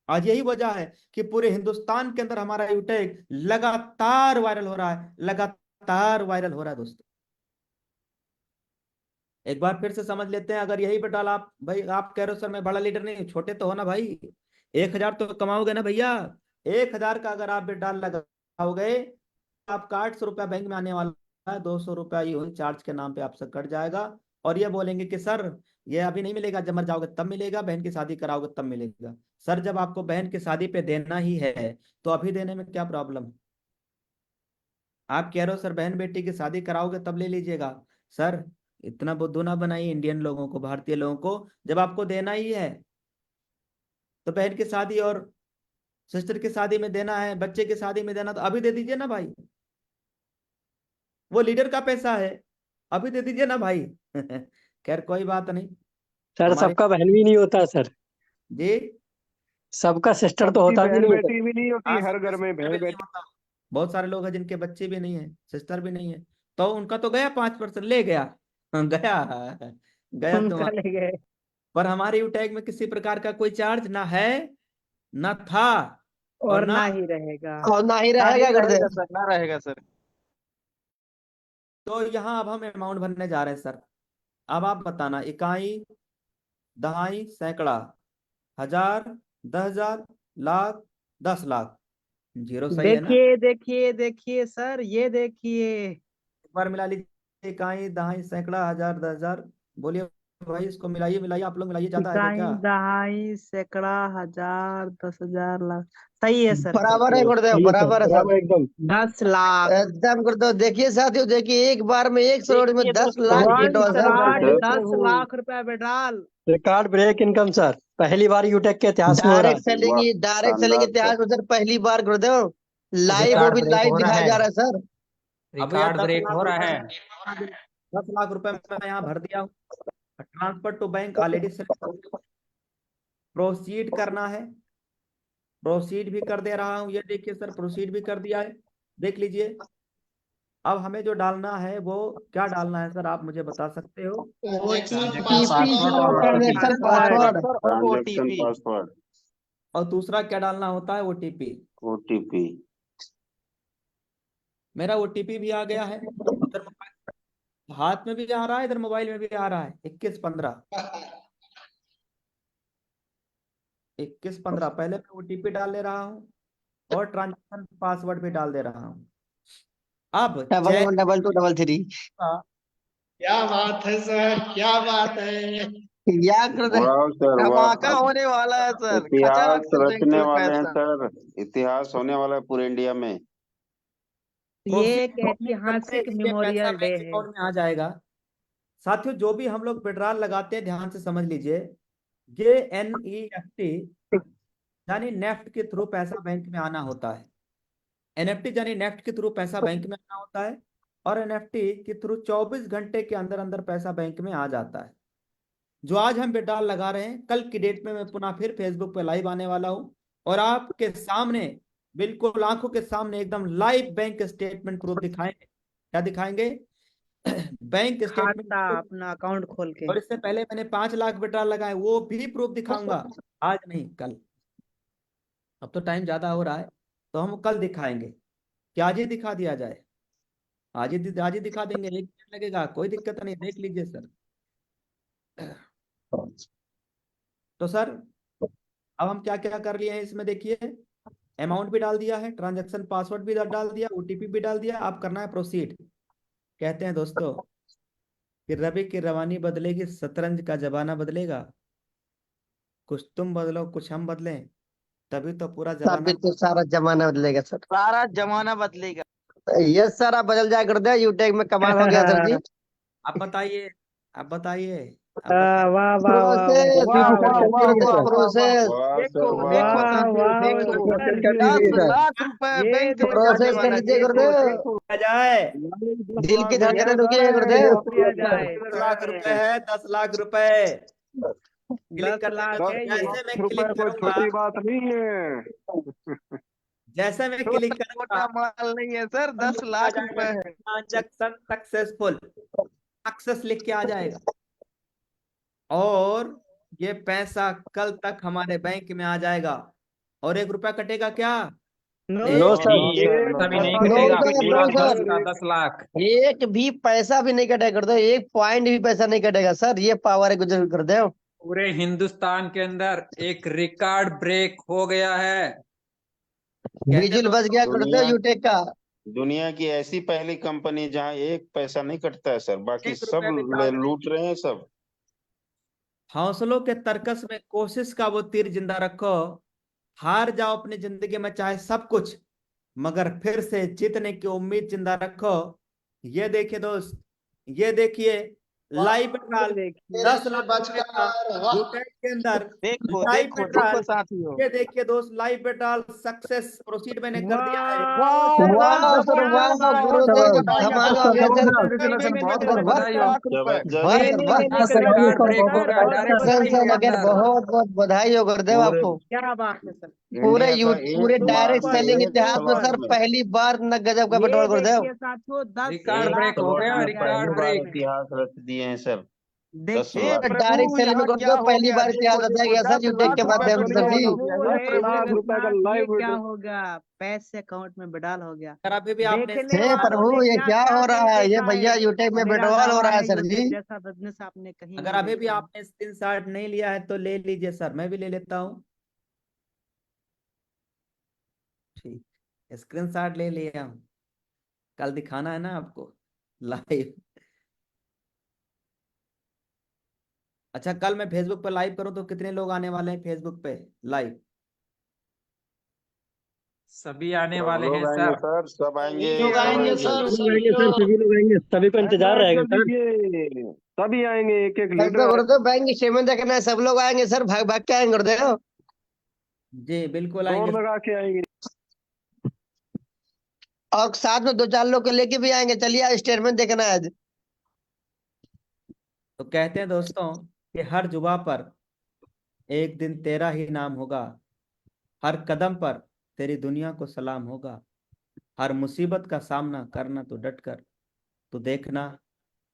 आज यही वजह है कि पूरे हिंदुस्तान के अंदर हमारा यूटेक लगातार वायरल हो रहा है, लगातार वायरल हो रहा है दोस्तों। एक बार फिर से समझ लेते हैं। अगर यही बेटाल आप भाई, आप कह रहे हो सर मैं बड़ा लीडर नहीं, छोटे तो हो ना भाई। 1,000 तो कमाओगे ना भैया। 1,000 का अगर आप बेटाल लगाओगे, आपका 800 रुपया बैंक में आने वाला है, 200 रुपया ये चार्ज के नाम पे आपसे कट जाएगा। और ये बोलेंगे कि सर ये अभी नहीं मिलेगा, जब मर जाओगे तब मिलेगा, बहन की शादी कराओगे तब मिलेगा। सर जब आपको बहन की शादी पे देना ही है तो अभी देने में क्या प्रॉब्लम? आप कह रहे हो सर बहन बेटी की शादी कराओगे तब ले लीजिएगा। सर इतना बुद्धू ना बनाइए इंडियन लोगों को, भारतीय लोगों को। जब आपको देना ही है तो बहन की शादी और सिस्टर की शादी में देना है, बच्चे की शादी में देना, तो अभी दे दीजिए ना भाई। वो लीडर का पैसा है, अभी दे दीजिए ना भाई खैर कोई बात नहीं। सर हमारे सबका बहन भी नहीं होता सर, जी, सबका सिस्टर तो सबकी होता भी बहन नहीं बेटी भी नहीं होती, हर घर में सिस्टर बहन भी नहीं बेटी। होता। बहुत सारे लोग हैं जिनके बच्चे भी नहीं है, सिस्टर भी नहीं है, तो उनका तो गया 5% ले गया गया गया उनका तुम्हारा। ले गए। पर हमारे यूटैग में किसी प्रकार का कोई चार्ज ना है, ना था, और और ना। ना ही रहेगा। और ना ही ना ही रहेगा रहेगा गुरुदेव। सर, ना रहेगा सर। तो यहाँ अब हम अमाउंट भरने जा रहे हैं सर। अब आप बताना, इकाई, दहाई, सैकड़ा, हजार, 10,000, लाख, 10 लाख, जीरो सही है ना? देखिए देखिए देखिए सर, ये देखिए। एक बार मिला लीजिए, इकाई, दहाई, सैकड़ा, हजार, 10,000, बोलिए भाई, इसको मिलाइए मिलाइए, आप लोग मिलाइए, ज्यादा है क्या? इकाई, दहाई, सैकड़ा, हजार, 10,000, लाख। सही है सर। बराबर है गुरुदेव, सही है सर, बराबर है सब। बराबर एकदम। 10 लाख। एकदम गुरुदेव। देखिए साथियों, देखिए एक बार में 100 में देखिए 10 लाख दोस्तों, withdrawal sir. Shot sir 10 lakh रुपए withdrawal. Record break income sir, पहली बार यूटेक के इतिहास में हो रहा है। वाह, डायरेक्ट सेलिंग शानदार इतिहास सर। में सर पहली बार गुरुदेव। लाइव, वो रिकॉर्ड भी ब्रेक लाइव हो रहा दिखाया है, जा रहा है सर। अब यह रिकॉर्ड 10 ब्रेक लाख हो रहा रुपए है। 10 लाख रुपए मैं यहाँ भर दिया हूँ। Transfer to bank already proceed करना है, प्रोसीड भी कर दे रहा हूँ। ये देखिए सर, प्रोसीड भी कर दिया है, देख लीजिए। अब हमें जो डालना है वो क्या डालना है सर, आप मुझे बता सकते हो? OTP पासवर्ड और और ट्रांजेक्शन पासवर्ड। सर और ट्रांजैक्शन ओटीपी। पासवर्ड, और दूसरा क्या डालना होता है? ओटीपी। ओटीपी। मेरा ओटीपी भी आ गया है, इधर हाथ में भी आ रहा है, इधर मोबाइल में भी आ रहा है। 2115, 2115। पहले मैं ओटीपी डाल ले रहा हूँ और ट्रांजेक्शन पासवर्ड भी डाल दे रहा हूँ। अब चेक 111233। क्या बात है सर, क्या बात है। या गुरुदेव। वाह सर धमाका वाह, होने वाला है सर, खचा इतिहास रख से बैंक रचने में वाले हैं पैसा। सर। इतिहास होने वाला है पूरे इंडिया में। ये प्रोसीड एक करने करते ऐतिहासिक ये पैसा मेमोरियल डे बैंक है। अकाउंट में आ जाएगा। साथियों, जो भी हम लोग विड्रॉल लगाते हैं, ध्यान से समझ लीजिए। ये NEFT यानी नेफ्ट के थ्रू पैसा बैंक में आना होता है। एनएफटी यानी नेफ्ट के थ्रू पैसा बैंक में आना होता है, और एनएफटी के थ्रू 24 घंटे के अंदर अंदर पैसा बैंक में आ जाता है। जो आज हम विड्रॉल लगा रहे हैं, कल की डेट में मैं पुनः फिर फेसबुक पे लाइव आने वाला हूं, और आपके सामने, बिल्कुल आंखों के सामने एकदम लाइव बैंक स्टेटमेंट प्रूफ दिखाएंगे। क्या दिखाएंगे? बैंक स्टेटमेंट खाता, प्रूफ। अपना अकाउंट खोल के। और इससे पहले मैंने 5 लाख विड्रॉल लगाए, वो भी प्रूफ दिखाऊंगा। आज नहीं, कल। अब तो टाइम ज्यादा हो रहा है, तो हम कल दिखाएंगे। क्या आज ही दिखा दिया जाए? आज ही दिखा देंगे, 1 मिनट लगेगा, कोई दिक्कत नहीं, देख लीजिए सर। तो सर, अब हम क्या क्या कर लिए हैं इसमें देखिए। अमाउंट भी डाल दिया है, ट्रांजैक्शन पासवर्ड भी डाल दिया, ओटीपी भी डाल दिया। अब करना है प्रोसीड। कहते हैं दोस्तों कि रवि की रवानी बदलेगी, शतरंज का जमाना बदलेगा। कुछ तुम बदलो, कुछ हम बदलें, तभी तो पूरा तभी जमाना। तो सारा जमाना बदलेगा सर। सारा जमाना बदलेगा। यस सर, आप बदल जाए गुरुदेव। यूटेक में कमाल हो गया सर जी। आप बताइए, आप बताइए, आप वाह बताइए। वाह वाह प्रोसेस वाह वाह वाह वाह वाह वाह वाह वाह। प्रोसेस। वाह देखो सर वाह। देखो वाह साथियों, वाह देखो प्रोसेस कर 10 लीजिए सर। लाख रुपए ये बैंक में देखो, जाने प्रोसेस कर वाला है। लीजिए देखो गुरुदेव। देखो, आ जाए। दिल की धड़कनें रुकी है गुरुदेव। दिया जाए। 10 लाख रुपए है, 10 लाख रुपए। क्लिक 10 कर देना। लाख दस है ये। जैसे मैं लाख रुपए क्लिक कोई करूंगा, छोटी बात नहीं है। जैसे मैं क्लिक छोटा करूंगा, मोटा माल नहीं है सर, 10 आ लाख जाएगा रुपए है। ट्रांजैक्शन सक्सेसफुल, सक्सेस लिख के आ जाएगा। और ये पैसा कल तक हमारे बैंक में आ जाएगा। और 1 रुपया कटेगा क्या? नो एक नो सर। सर, माशाल्लाह एक तभी नहीं नो माशाल्लाह। कटेगा, सर, नो पूरा सर। 10 का 10 लाख। एक भी पैसा भी नहीं कटेगा गुरुदेव, एक पॉइंट भी पैसा नहीं कटेगा सर। ये पावर है गुरुदेव। पूरे हिंदुस्तान के अंदर एक रिकॉर्ड ब्रेक हो गया है। कहते विजुअल बच गया गुरुदेव दुनिया यूटेक का। दुनिया की ऐसी पहली कंपनी जहां एक पैसा नहीं कटता है सर, बाकी 1 रुपया सब भी डाल दें। लूट रहे हैं सब। हौसलों के तर्कस में कोशिश का वो तीर जिंदा रखो। हार जाओ अपनी जिंदगी में चाहे सब कुछ, मगर फिर से जीतने की उम्मीद जिंदा रखो। ये देखिए दोस्त, ये देखिए लाइव ये पेट्रोल देखिए, 10 लाख रुपए का वाह। यूटेक के अंदर। देखो लाइव देखो देखो पेट्रोल, साथियों। ये देखिए दोस्त, लाइव पेट्रोल सक्सेस प्रोसीड मैंने कर दिया है। वाह सर, वाह वाह वाह सर, वाह वाह वाह गुरुदेव, बधाई हो, धमाल हो गया सर। कॉन्ग्रेचुलेसन, बहुत लेने बहुत में बधाई 10 हो। लाख रुपए। जबरदस्त। बस लेने सर, में बस एक सर, रिकॉर्ड ब्रेक हो सर गया, बहुत डायरेक्ट सर सेलिंग सर के अगर अंदर। बहुत बहुत बधाई हो गुरुदेव पूरे आपको। क्या बात है सर। पूरे इंडिया का पूरे एक बार डायरेक्ट में सेलिंग एक इतिहास में स्लॉट सर में पहली बार न गजब का पेट्रोल ये गुरुदेव। देखिए साथियों, 10 रिकॉर्ड एक ब्रेक लाख हो स्लॉट गया, रुपया में गया पहली रिकॉर्ड बार इतिहास ब्रेक। में। इतिहास रच दिए हैं सर। 10 देखिए हे लाख डायरेक्ट प्रभु, सेलिंग में यहाँ क्या गुरुदेव हो पहली गया? बार इतिहास देखो रचा देखो, गया सर 10 यूटेक लाख के रुपए माध्यम से सर पेट्रोल जी। हो गया। हे 10 लाख प्रभु। रुपए का ये लाइव क्या वीडियो। हो गया? पैसे अकाउंट में डाल हो गया। अगर अभी भी आपने देखने हे स्क्रीनशॉट, प्रभु, वालों ने ये क्या क्या क्या हो नहीं रहा है? ये देखा भैया है। यूटेक में मेरा पेट्रोल हो दावा रहा है है, सर यूटेक जी। जैसा बिजनेस आपने कहीं अगर नहीं अभी भी देखा है। आपने स्क्रीनशॉट नहीं लिया है तो ले लीजिए सर, मैं भी ले लेता हूँ। ठीक, स्क्रीनशॉट ले लिया हूँ, कल दिखाना है ना आपको लाइव। अच्छा, कल मैं फेसबुक पे लाइव करूं तो कितने लोग आने वाले हैं फेसबुक पे लाइव? सभी आने सब वाले हैं लोग आएंगे सर। सर, सब आएंगे, लोग सब आएंगे आएंगे। सर, सभी लोग आएंगे सर, सभी लोग आएंगे, सभी को इंतजार लाइव रहेगा कर सर। दीजिए, सभी आएंगे, एक एक सर तो लीडर। गुरुदेव बैंक स्टेटमेंट देखना है, सब लोग आएंगे सर, भाग भाग के आएंगे गुरुदेव। जी बिल्कुल दौड़ आएंगे। लगा के आएंगे। और साथ में दो चार लोग को लेके भी आएंगे, चलिए आज स्टेटमेंट देखना है आज। तो कहते हैं दोस्तों कि हर जुबा पर एक दिन तेरा ही नाम होगा, हर कदम पर तेरी दुनिया को सलाम होगा, हर मुसीबत का सामना करना तो डट कर, तो देखना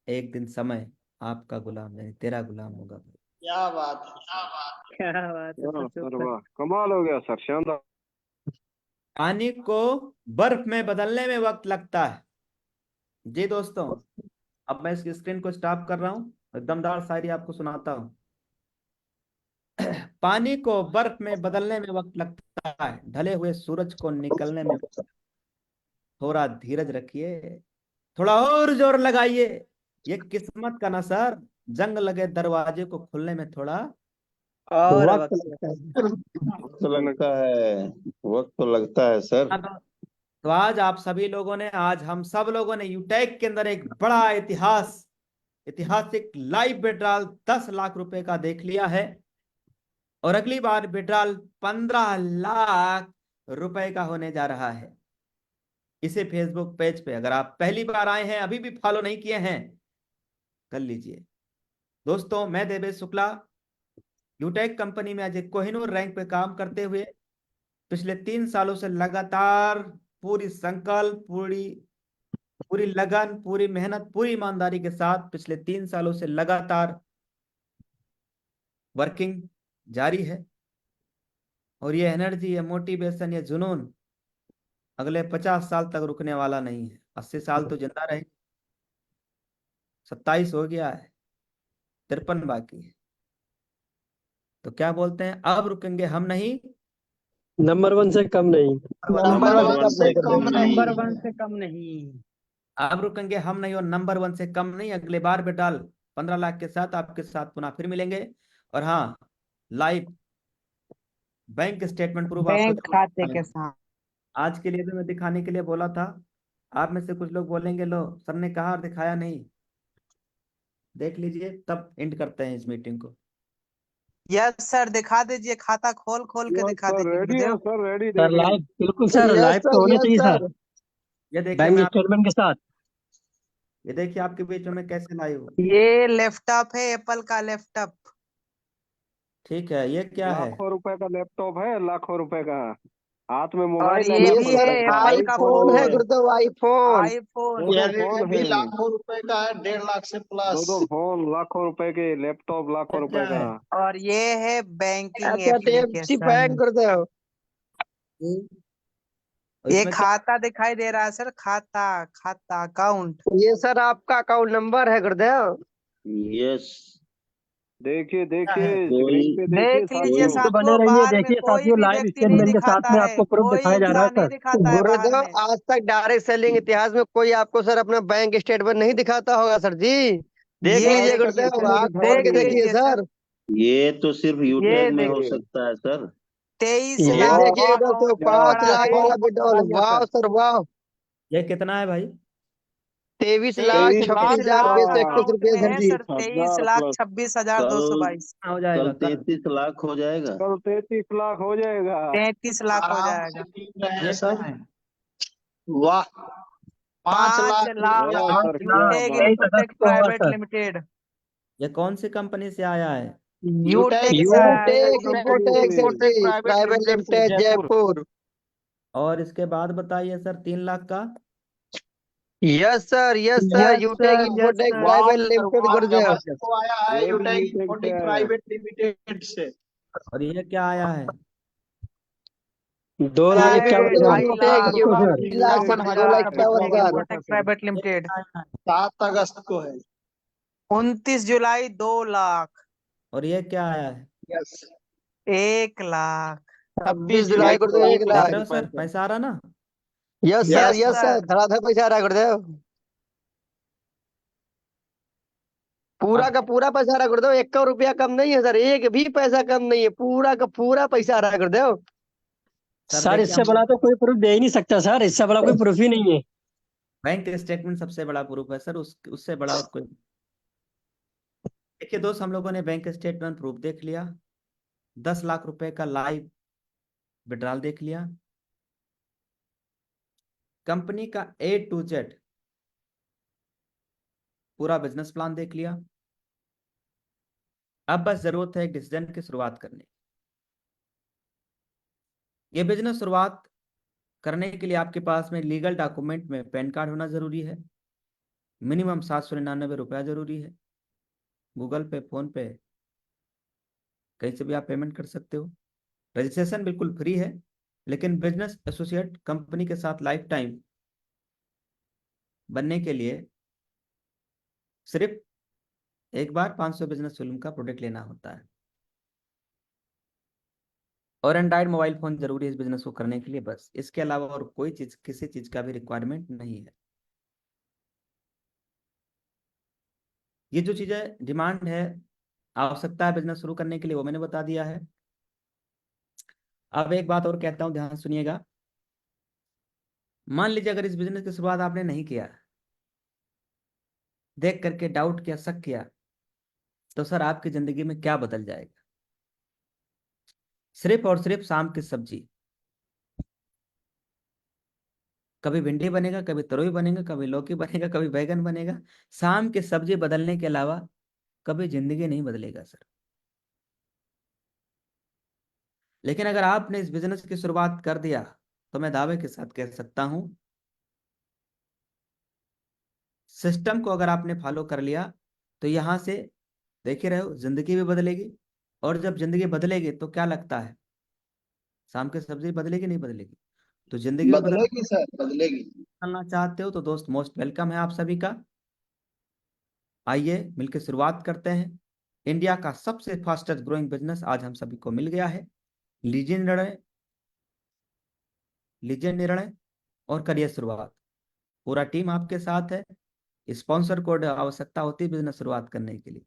एक दिन समय आपका गुलाम नहीं तेरा गुलाम होगा। क्या बात है, क्या बात है। क्या बात है वाह सर, सर, सुपर। वाह, कमाल हो गया सर, शानदार। पानी को बर्फ में बदलने में वक्त लगता है। जी दोस्तों, अब मैं इस स्क्रीन को स्टॉप कर रहा हूँ, दमदार शायरी आपको सुनाता हूँ। पानी को बर्फ में बदलने में वक्त लगता है, ढले हुए सूरज को निकलने में। थोड़ा धीरज रखिए, थोड़ा और जोर लगाइए, ये किस्मत का ना सर, जंग लगे दरवाजे को खुलने में थोड़ा। और वक्त वक्त लगता है। वक्त तो लगता है, वक्त तो लगता है सर। तो आज आप सभी लोगों ने, आज हम सब लोगों ने यूटेक के अंदर एक बड़ा ऐतिहासिक लाइव विड्रॉल 10 लाख रुपए का देख लिया है, और अगली बार विड्रॉल 15 लाख रुपए का होने जा रहा है। इसे फेसबुक पेज पे अगर आप पहली बार आए हैं, अभी भी फॉलो नहीं किए हैं, कर लीजिए। दोस्तों, मैं देवेश शुक्ला, यूटेक कंपनी में एज ए कोहिनूर रैंक पे काम करते हुए पिछले 3 सालों से लगातार पूरी संकल्प, पूरी पूरी लगन, पूरी मेहनत, पूरी ईमानदारी के साथ पिछले 3 सालों से लगातार वर्किंग जारी है। और ये एनर्जी, ये मोटिवेशन, ये जुनून अगले 50 साल तक रुकने वाला नहीं है। 80 साल तो जिंदा रहे, 27 हो गया है, 53 बाकी है। तो क्या बोलते हैं, अब रुकेंगे हम नहीं, नंबर 1 से कम नहीं। नंबर नंबर 1 वन से से कम कम नहीं। नंबर नहीं। 1 से कम नहीं। अब रुकेंगे हम नहीं, और नंबर 1 से कम नहीं। अगले बार बेटाल 15 लाख के साथ आपके साथ पुनः फिर मिलेंगे। और हाँ, लाइव बैंक स्टेटमेंट प्रूफ आपको बैंक जरूर खाते दिखाना के है। साथ। आज के लिए भी मैं दिखाने के लिए बोला था, आप में से कुछ लोग बोलेंगे लो सर ने कहा और दिखाया नहीं। देख लीजिए, तब एंड करते हैं इस मीटिंग को। यस सर, दिखा दीजिए, खाता खोल खोल के यस दिखा सर, दीजिए रेडी है गुरुदेव। Sir, ready sir ready. Live, बिल्कुल सर, यस लाइव तो सर, होना यस चाहिए था, सर। ये देखिए बैंक मैं आप, स्टेटमेंट के साथ। ये देखिए आपके बीच में मैं कैसे लाइव हूँ। ये लैपटॉप है, एप्पल का लैपटॉप। ठीक है, ये क्या है? लाखों रुपए का लैपटॉप है, लाखों रुपए का। हाथ में और मोबाइल है, ये ये भी लाखों है सर रुपए का एप्पल का आईफोन है फोन। गुरुदेव, आईफोन। आईफोन। दो ये फोन भी है, लाखों रुपए का है, 1.5 लाख से दो प्लस। दो फोन, लाखों रुपए के लैपटॉप, लाखों ये रुपए क्या का। है? और ये है बैंकिंग अच्छा, टेप्सी बैंक एप्लीकेशन। गुरुदेव। और ये इसमें क्या? खाता दिखाई दे रहा है सर, खाता खाता अकाउंट। ये सर आपका अकाउंट नंबर है गुरुदेव। यस। देखिए क्या है? देखिए, कोई स्क्रीन पे देखिए देख लीजिए कोई साथियों। तो बने साथियों, रहिए, बाहर में देखिए कोई साथियों, भी लाइव व्यक्ति नहीं स्टेटमेंट के साथ दिखाता में है, आपको प्रूफ कोई दिखाया जा रहा है इंसान नहीं सर। दिखाता है बाहर गुरुदेव में। आज तक डायरेक्ट सेलिंग इतिहास में कोई आपको सर अपना बैंक स्टेटमेंट नहीं दिखाता होगा सर जी। देख ये लीजिए आज तक गुरुदेव, किसी ने आँख दिखाया खोल के देख नहीं। देखिए लीजिए सर। सर। ये तो सिर्फ ये यूटेक में हो देखिए, सकता है सर। 23 ये लाख देखिए का दोस्तों, अकाउंट दिख 5 रहा लाख है। वाला विड्रॉल। वाह सर वाह। ये कितना है भाई? 23,26,222 अकाउंट में रुपये सर है जी। सर, 23,26,222 कल बाईस। हाँ, हो कल जाएगा कल। 33 लाख हो जाएगा। कल 33 लाख हो जाएगा। 33 लाख हो आराम से जाएगा। गिन रहे हैं ये सर। क्या है? वाह, 5 लाख 5 लाख रुपया। वाह सर, क्या यूटेक बात। 23 इन्फोटेक अगस्त को होगा प्राइवेट सर। लिमिटेड। ये कौन सी कंपनी से आया है? यूटेक यूटेक से आया है sir, Utech Utech Infotech sir Infotech ji, private private limited से लिमिटेड जयपुर। जयपुर। और इसके बाद बताइए सर, 3 लाख का? Yes sir, yes sir, yes Utech sir, yes Infotech sir. वाह प्राइवेट सर लिमिटेड वाह, गुरुदेव। जबरदस्त को आया है ये भी यूटेक यूटेक से इन्फोटेक आया है। प्राइवेट लिमिटेड से। और ये क्या आया है? 2,51,000 गुरुदेव ढाई यूटेक, लाख ये को सर। 2,51,000। इन्फोटेक प्राइवेट ये लिमिटेड। क्या आया है? 7 अगस्त को है। 29 जुलाई 2 लाख। और ये क्या आया है? यस, 1 लाख। 26 जुलाई जुलाई को गुरुदेव, 1 देख लाख। रहे हो सर, पैसा आ रहा ना? Yes sir, yes yes sir, sir. धड़ाधड़ पैसा आ रहा है गुरुदेव। पूरा अब का पूरा पैसा आ रहा है गुरुदेव, 1 रुपया कम नहीं है सर, एक भी पैसा कम नहीं है, पूरा का पूरा पैसा आ रहा है गुरुदेव। सर सर देखिए, इससे हम बड़ा तो कोई प्रूफ दे ही नहीं सकता सर, इससे बड़ा कोई प्रूफ ही नहीं है। बैंक स्टेटमेंट सबसे बड़ा प्रूफ है सर, उससे बड़ा और कोई। देखिए दोस्त, हम लोगों ने बैंक स्टेटमेंट प्रूफ देख लिया, 10 लाख रुपए का लाइव विड्रॉल देख लिया, कंपनी का A to Z पूरा बिजनेस प्लान देख लिया। अब बस जरूरत है एक डिसीजन की शुरुआत करने की। ये बिजनेस शुरुआत करने के लिए आपके पास में लीगल डॉक्यूमेंट में पैन कार्ड होना जरूरी है, मिनिमम 799 रुपया जरूरी है। गूगल पे, फोन पे, कहीं से भी आप पेमेंट कर सकते हो। रजिस्ट्रेशन बिल्कुल फ्री है, लेकिन बिजनेस एसोसिएट कंपनी के साथ लाइफ टाइम बनने के लिए सिर्फ एक बार 500 बिजनेस फिल्म का प्रोडक्ट लेना होता है, और एंड्रॉइड मोबाइल फोन जरूरी है इस बिजनेस को करने के लिए, बस। इसके अलावा और कोई चीज, किसी चीज का भी रिक्वायरमेंट नहीं है। ये जो चीजें डिमांड है, आवश्यकता है बिजनेस शुरू करने के लिए, वो मैंने बता दिया है। अब एक बात और कहता हूं, ध्यान सुनिएगा। मान लीजिए अगर इस बिजनेस की शुरुआत आपने नहीं किया, देख करके डाउट किया, शक किया, तो सर आपकी जिंदगी में क्या बदल जाएगा? सिर्फ और सिर्फ शाम की सब्जी, कभी भिंडी बनेगा, कभी तरोई बनेगा, कभी लौकी बनेगा, कभी बैगन बनेगा। शाम की सब्जी बदलने के अलावा कभी जिंदगी नहीं बदलेगा सर। लेकिन अगर आपने इस बिजनेस की शुरुआत कर दिया, तो मैं दावे के साथ कह सकता हूं, सिस्टम को अगर आपने फॉलो कर लिया, तो यहां से देखे रहे हो जिंदगी भी बदलेगी। और जब जिंदगी बदलेगी तो क्या लगता है, शाम की सब्जी बदलेगी नहीं बदलेगी? तो जिंदगी भी बदलेगी सर, बदलेगी। बदलना चाहते हो तो दोस्त, मोस्ट वेलकम है आप सभी का। आइए मिलकर शुरुआत करते हैं। इंडिया का सबसे फास्टेस्ट ग्रोइंग बिजनेस आज हम सभी को मिल गया है। लीजिए निर्णय, लीजिए निर्णय और करिए शुरुआत। पूरा टीम आपके साथ है। स्पॉन्सर कोड आवश्यकता होती है बिजनेस शुरुआत करने के लिए,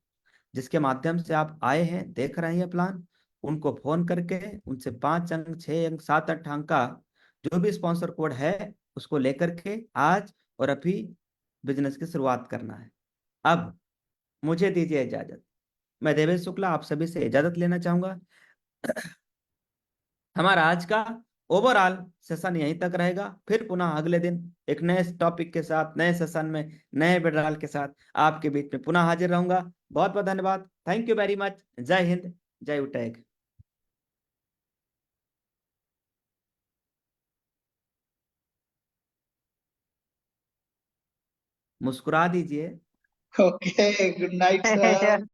जिसके माध्यम से आप आए हैं, देख रहे हैं प्लान, उनको फोन करके उनसे 5 अंक, 6 अंक, 7 8 अंक का जो भी स्पॉन्सर कोड है, उसको लेकर के आज और अभी बिजनेस की शुरुआत करना है। अब मुझे दीजिए इजाजत। मैं देवेश शुक्ला आप सभी से इजाजत लेना चाहूंगा। हमारा आज का ओवरऑल सेशन यहीं तक रहेगा। फिर पुनः अगले दिन एक नए टॉपिक के साथ, नए सेशन में, नए विड्रॉल के साथ आपके बीच में पुनः हाजिर रहूंगा। बहुत बहुत धन्यवाद। Thank you very much. जय हिंद, जय उटैग। मुस्कुरा दीजिए। Okay, good night sir.